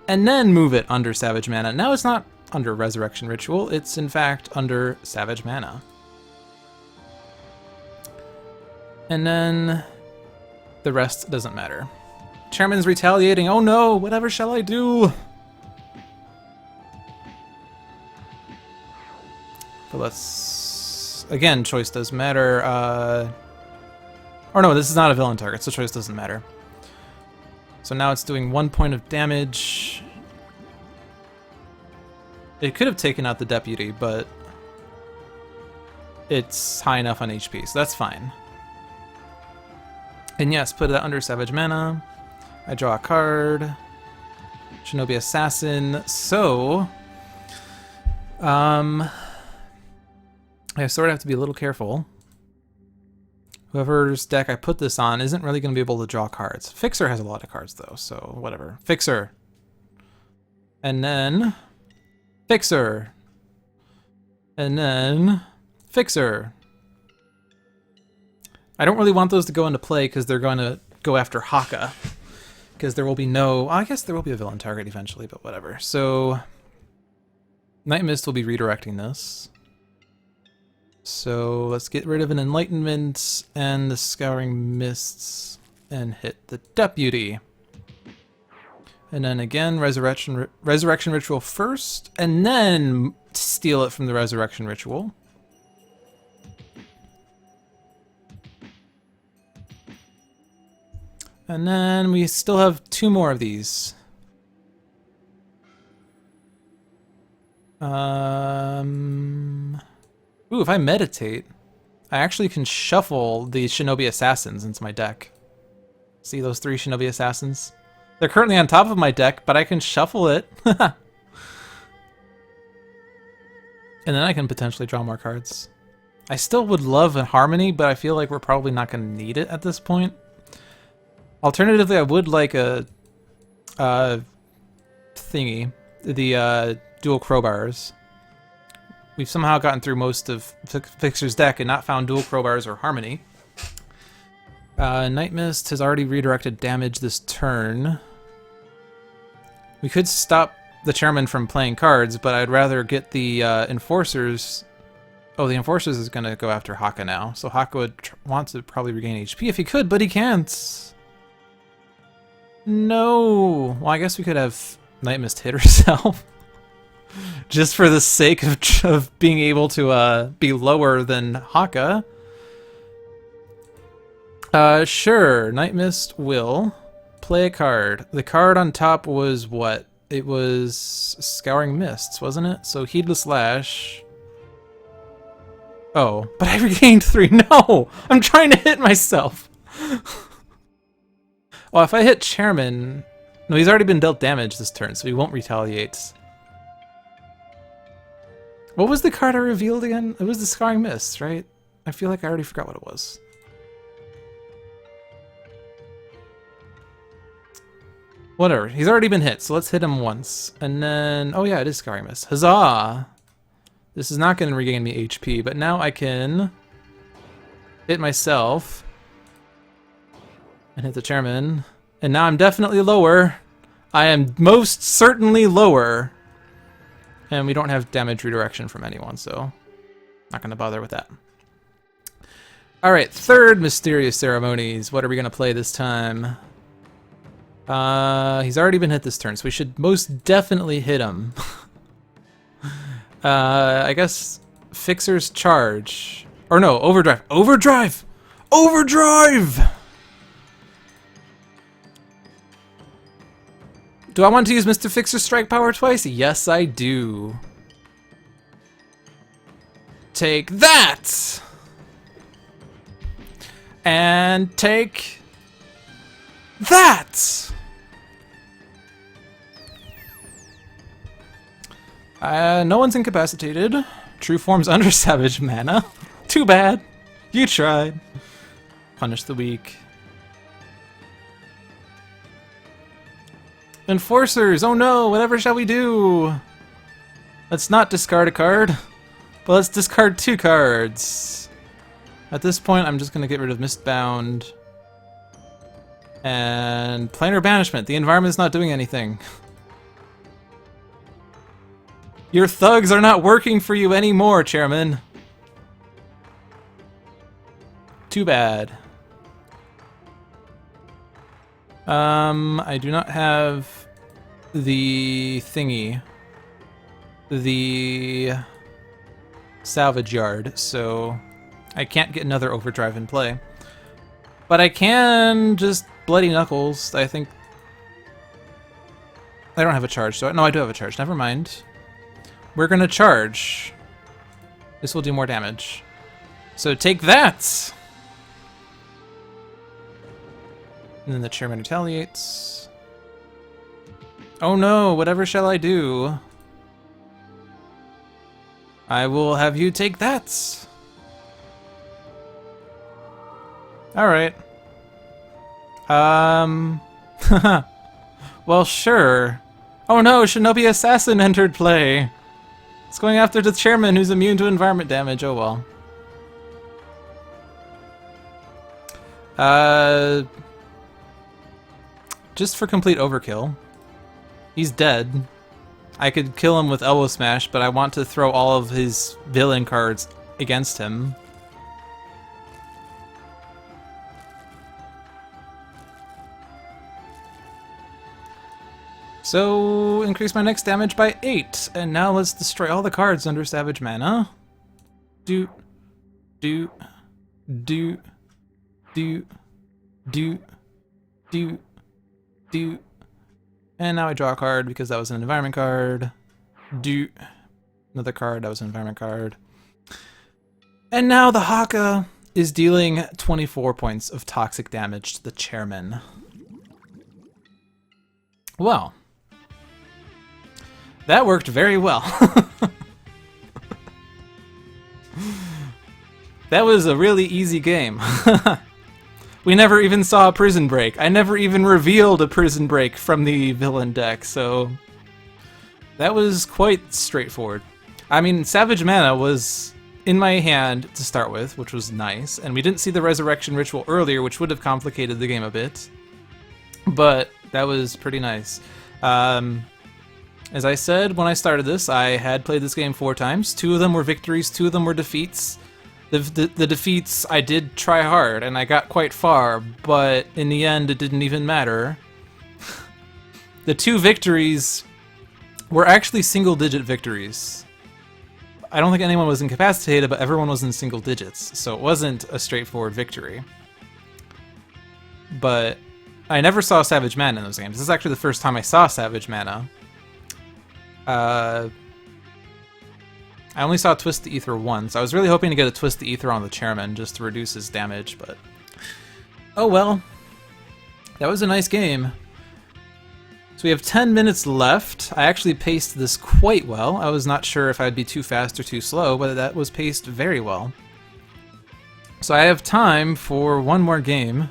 and then move it under Savage Mana. Now it's not under Resurrection Ritual, it's in fact under Savage Mana. And then the rest doesn't matter. Chairman's retaliating. Oh no, whatever shall I do? But let's... again, choice does matter. Or no, this is not a villain target, so choice doesn't matter. So now it's doing 1 point of damage. It could have taken out the Deputy, but it's high enough on HP, so that's fine. And yes, put it under Savage Mana. I draw a card. Shinobi Assassin. So, I sort of have to be a little careful. Whoever's deck I put this on isn't really going to be able to draw cards. Fixer has a lot of cards, though, so whatever. Fixer. And then... Fixer. And then... Fixer. I don't really want those to go into play because they're going to go after Haka. Because there will be no... I guess there will be a villain target eventually, but whatever. So... Nightmist will be redirecting this. So let's get rid of an Enlightenment and the Scouring Mists and hit the Deputy. And then again, Resurrection Ritual first, and then steal it from the Resurrection Ritual. And then we still have 2 more of these. Ooh, if I meditate, I actually can shuffle the Shinobi Assassins into my deck. See those 3 Shinobi Assassins? They're currently on top of my deck, but I can shuffle it. And then I can potentially draw more cards. I still would love a Harmony, but I feel like we're probably not going to need it at this point. Alternatively, I would like a thingy, the dual crowbars. We've somehow gotten through most of Fixer's deck and not found dual crowbars or Harmony. Nightmist has already redirected damage this turn. We could stop the Chairman from playing cards, but I'd rather get the Enforcers. Oh, the Enforcers is going to go after Haka now. So Haka would want to probably regain HP if he could, but he can't. No. Well, I guess we could have Nightmist hit herself. Just for the sake of being able to be lower than Haka. Sure. Nightmist will play a card. The card on top was what? It was Scouring Mists, wasn't it? So Heedless Lash. Oh, but I regained 3. No! I'm trying to hit myself. Well, if I hit Chairman... No, he's already been dealt damage this turn, so he won't retaliate. What was the card I revealed again? It was the Scouring Mists, right? I feel like I already forgot what it was. Whatever. He's already been hit, so let's hit him once. And then... Oh yeah, it is Scouring Mist. Huzzah! This is not going to regain me HP, but now I can hit myself and hit the Chairman. And now I'm definitely lower. I am most certainly lower. And we don't have damage redirection from anyone, so not going to bother with that. Alright, third Mysterious Ceremonies. What are we going to play this time? He's already been hit this turn, so we should most definitely hit him. I guess Fixer's Charge. Or no, Overdrive. Overdrive! Overdrive! Do I want to use Mr. Fixer's Strike Power twice? Yes, I do. Take that! And take that! No one's incapacitated. True form's under Savage Mana. Too bad. You tried. Punish the weak. Enforcers! Oh no! Whatever shall we do? Let's not discard a card. But let's discard 2 cards. At this point, I'm just going to get rid of Mistbound. And Planar Banishment. The environment's not doing anything. Your thugs are not working for you anymore, Chairman. Too bad. I do not have the thingy. The salvage yard, so I can't get another overdrive in play. But I can just Bloody Knuckles, I think. I don't have a charge, so no, I do have a charge. Never mind. We're gonna charge. This will do more damage. So take that! And then the Chairman retaliates. Oh no, whatever shall I do? I will have you take that! Alright. Well, sure. Oh no, Shinobi Assassin entered play! It's going after the Chairman who's immune to environment damage, oh well. Just for complete overkill. He's dead. I could kill him with Elbow Smash, but I want to throw all of his villain cards against him. So, increase my next damage by 8. And now let's destroy all the cards under Savage Mana. Do. And now I draw a card because that was an environment card. Another card, that was an environment card. And now the Haka is dealing 24 points of toxic damage to the chairman. Well, that worked very well. That was a really easy game. We never even saw a prison break. I never even revealed a prison break from the villain deck, so that was quite straightforward. I mean, Savage Mana was in my hand to start with, which was nice, and we didn't see the Resurrection Ritual earlier, which would have complicated the game a bit, but that was pretty nice. As I said when I started this, I had played this game 4 times. 2 of them were victories, 2 of them were defeats. The defeats, I did try hard, and I got quite far, but in the end, it didn't even matter. The 2 victories were actually single-digit victories. I don't think anyone was incapacitated, but everyone was in single digits, so it wasn't a straightforward victory. But I never saw Savage Mana in those games. This is actually the first time I saw Savage Mana. I only saw Twist the Ether once. I was really hoping to get a Twist the Ether on the chairman just to reduce his damage, but oh well. That was a nice game. So we have 10 minutes left. I actually paced this quite well. I was not sure if I'd be too fast or too slow, but that was paced very well. So I have time for one more game,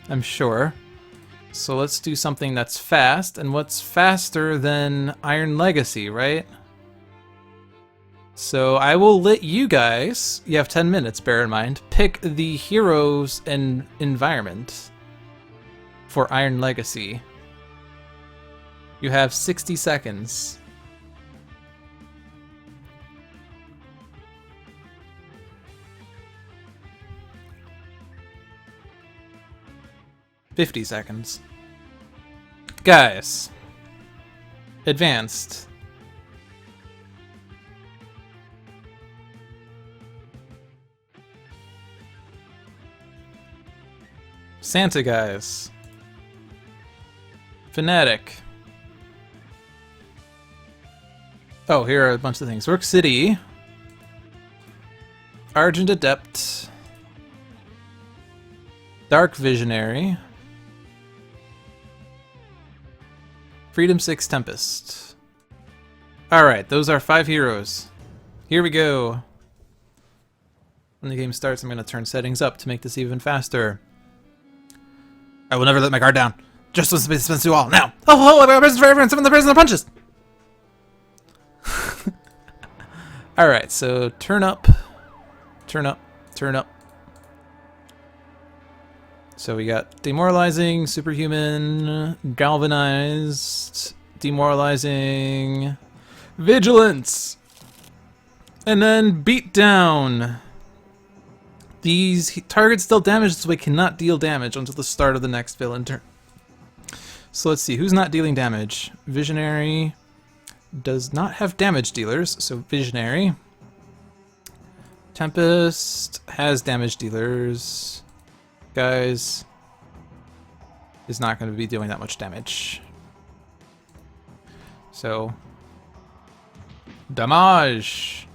I'm sure. So let's do something that's fast, and what's faster than Iron Legacy, right? So I will let you guys, you have 10 minutes, bear in mind, pick the heroes and environment for Iron Legacy. You have 60 seconds. $50 seconds. Guys. Advanced. Santa guys. Fanatic. Oh, here are a bunch of things. Rook City. Argent Adept. Dark Visionary. Freedom 6 Tempest. Alright, those are 5 heroes. Here we go. When the game starts, I'm going to turn settings up to make this even faster. I will never let my guard down. Just as the space to all. Now! Oh, I've got a present for everyone! Summon the present that punches! Alright, so turn up. Turn up. Turn up. So we got Demoralizing, Superhuman, Galvanized, Demoralizing, Vigilance, and then Beatdown. These targets dealt damage, so we cannot deal damage until the start of the next villain turn. So let's see, who's not dealing damage? Visionary does not have damage dealers, so Visionary. Tempest has damage dealers. Guise is not going to be doing that much damage. So, damage.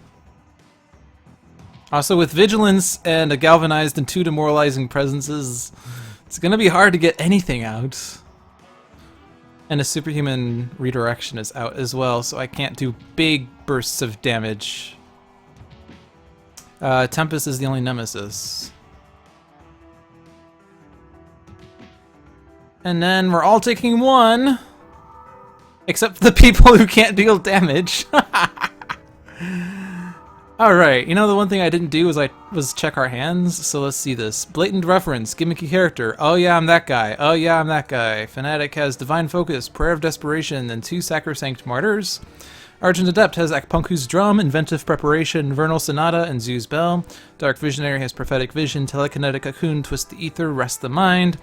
Also, with Vigilance and a Galvanized and 2 Demoralizing Presences, it's going to be hard to get anything out. And a Superhuman Redirection is out as well, so I can't do big bursts of damage. Tempest is the only nemesis. And then we're all taking 1, except for the people who can't deal damage. Alright, you know the one thing I didn't do was check our hands, so let's see this. Blatant reference, gimmicky character, oh yeah I'm that guy, oh yeah I'm that guy. Fanatic has Divine Focus, Prayer of Desperation, and 2 Sacrosanct Martyrs. Argent Adept has Akpunku's Drum, Inventive Preparation, Vernal Sonata, and Zoo's Bell. Dark Visionary has Prophetic Vision, Telekinetic Cocoon, Twist the Ether, Rest the Mind.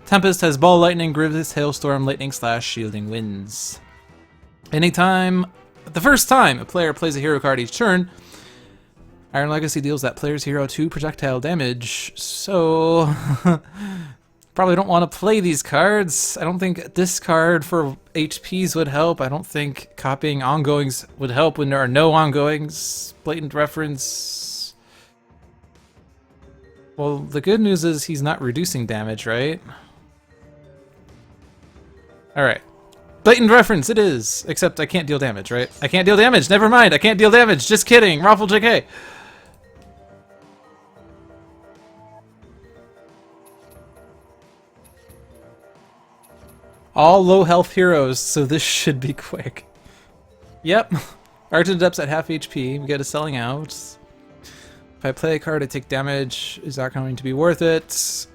Tempest has Ball Lightning, Grievous Hailstorm, Lightning Slash, Shielding Winds. Anytime, the first time a player plays a hero card each turn, Iron Legacy deals that player's hero 2 projectile damage, so probably don't want to play these cards. I don't think discard for HPs would help. I don't think copying ongoings would help when there are no ongoings. Blatant reference. Well, the good news is he's not reducing damage, right? Alright. Blatant reference, it is. Except I can't deal damage, right? I can't deal damage. Never mind, I can't deal damage. Just kidding. Raffle JK. All low health heroes, so this should be quick. Yep. Argent Adept's at half HP. We get a selling out. If I play a card, I take damage. Is that going to be worth it?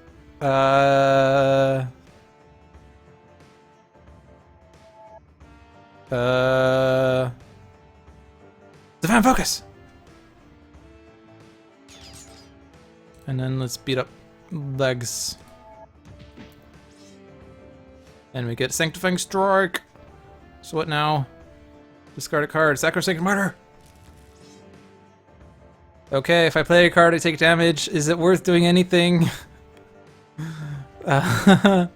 Divine Focus! And then let's beat up legs. And we get Sanctifying Strike. So what now? Discard a card. Sacrosanct Martyr! Okay, if I play a card, I take damage. Is it worth doing anything? I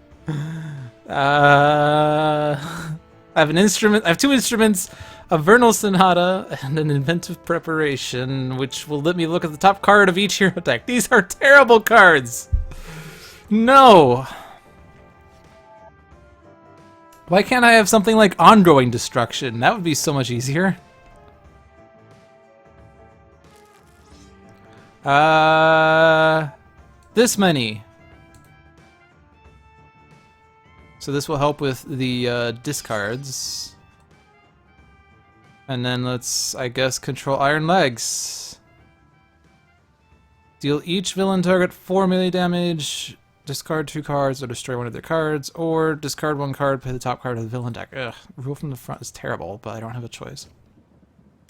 have an instrument. I have two instruments, a Vernal Sonata and an Inventive Preparation, which will let me look at the top card of each hero deck. These are terrible cards. No. Why can't I have something like Ongoing Destruction? That would be so much easier. This many. So this will help with the discards. And then let's, I guess, control Iron Legs. Deal each villain target 4 melee damage. Discard 2 cards or destroy one of their cards, or discard 1 card, play the top card of the villain deck. Ugh, rule from the front is terrible, but I don't have a choice.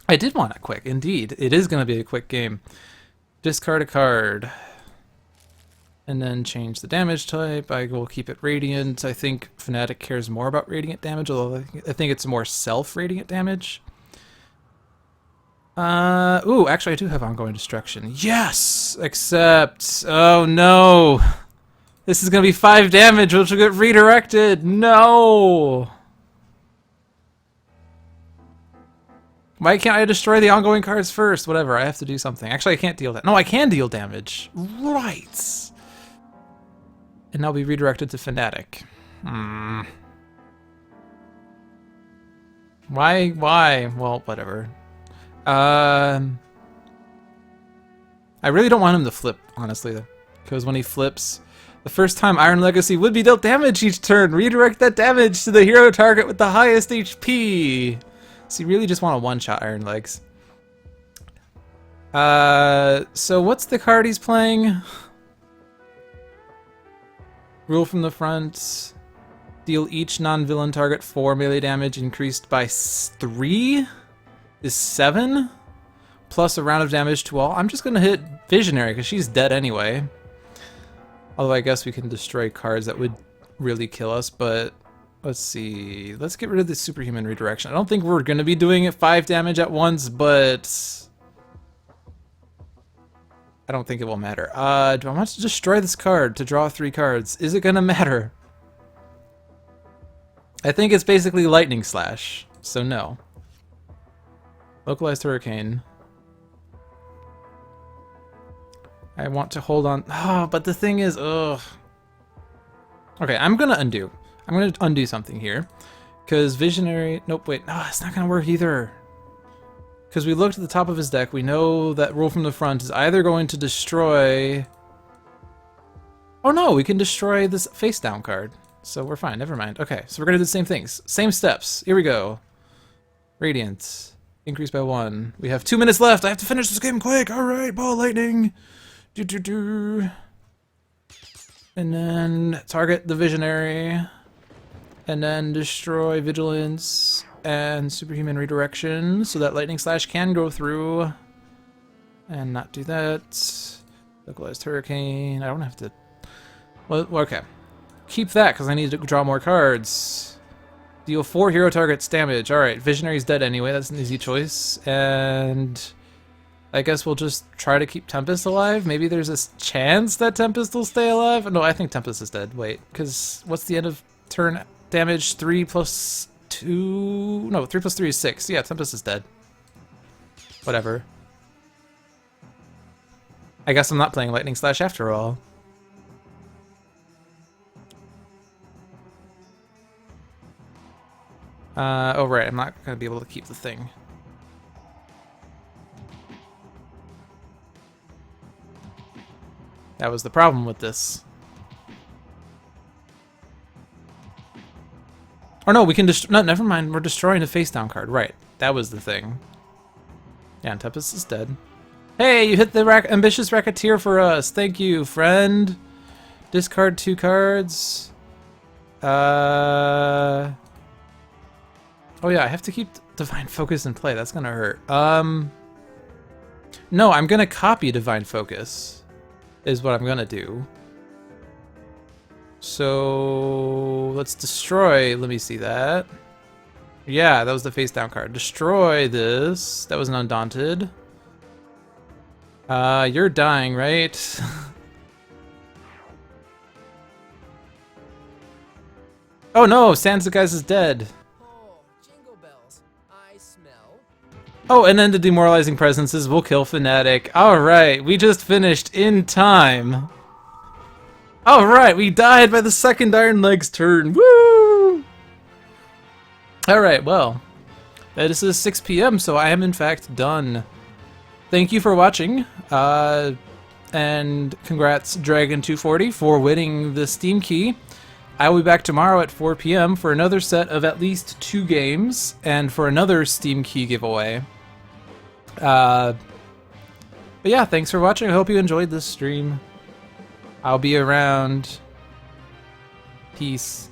I did want it quick, indeed. It is going to be a quick game. Discard a card. And then change the damage type. I will keep it Radiant. I think Fanatic cares more about Radiant damage, although I think it's more self-Radiant damage. Ooh, actually I do have Ongoing Destruction. Yes! Except, oh no! This is gonna be 5 damage, which will get redirected. No! Why can't I destroy the ongoing cards first? Whatever, I have to do something. Actually, I can't deal that. No, I can deal damage. Right. And I'll be redirected to Fanatic. Why? Well, whatever. I really don't want him to flip, honestly, because when he flips, the first time Iron Legacy would be dealt damage each turn. Redirect that damage to the hero target with the highest HP. So you really just want a one-shot Iron Legs. So what's the card he's playing? Rule from the front. Deal each non-villain target 4 melee damage increased by 3 is 7. Plus a round of damage to all. I'm just gonna hit Visionary because she's dead anyway. Although I guess we can destroy cards that would really kill us, but let's see. Let's get rid of the Superhuman Redirection. I don't think we're gonna be doing it 5 damage at once, but I don't think it will matter. Do I want to destroy this card to draw 3 cards? Is it gonna matter? I think it's basically Lightning Slash, so no. Localized Hurricane. I want to hold on. Oh, but the thing is, ugh. Okay, I'm gonna undo. I'm gonna undo something here. Because Visionary, nope, wait, no, it's not gonna work either. Because we looked at the top of his deck, we know that Rule from the Front is either going to destroy... Oh no, we can destroy this face down card. So we're fine, never mind. Okay, so we're gonna do the same things. Same steps, here we go. Radiant, increase by 1. We have 2 minutes left, I have to finish this game quick. All right, Ball Lightning. And then target the Visionary. And then destroy Vigilance. and superhuman redirection so that lightning slash can go through and not do that. Localized hurricane. I don't have to. Well, okay. Keep that because I need to draw more cards. Deal 4 hero targets damage. Alright, Visionary's dead anyway. That's an easy choice. And I guess we'll just try to keep Tempest alive. Maybe there's a chance that Tempest will stay alive. No, I think Tempest is dead. Wait, because what's the end of turn damage? 3 plus 2? No, 3 plus 3 is 6. Yeah, Tempest is dead. Whatever. I guess I'm not playing Lightning Slash after all. Oh right, I'm not gonna be able to keep the thing. That was the problem with this. Oh no, we can no, never mind, we're destroying the face down card. Right, that was the thing. Yeah, and Tempest is dead. Hey, you hit the ambitious racketeer for us. Thank you, friend. Discard 2 cards. Oh yeah, I have to keep Divine Focus in play. That's gonna hurt. No, I'm gonna copy Divine Focus. Is what I'm gonna do. So let's destroy. Let me see that. Yeah, that was the face down card. Destroy this. That was an Undaunted. You're dying, right? Oh no, Sansa Guise is dead. Oh, jingle bells. I smell. Oh, and then the demoralizing presences will kill Fanatic. Alright, we just finished in time. Alright, we died by the second Iron Leg's turn. Woo! Alright, well, this is 6 p.m., so I am in fact done. Thank you for watching, and congrats Dragon240 for winning the Steam Key. I will be back tomorrow at 4 p.m. for another set of at least 2 games, and for another Steam Key giveaway. But yeah, thanks for watching. I hope you enjoyed this stream. I'll be around. Peace.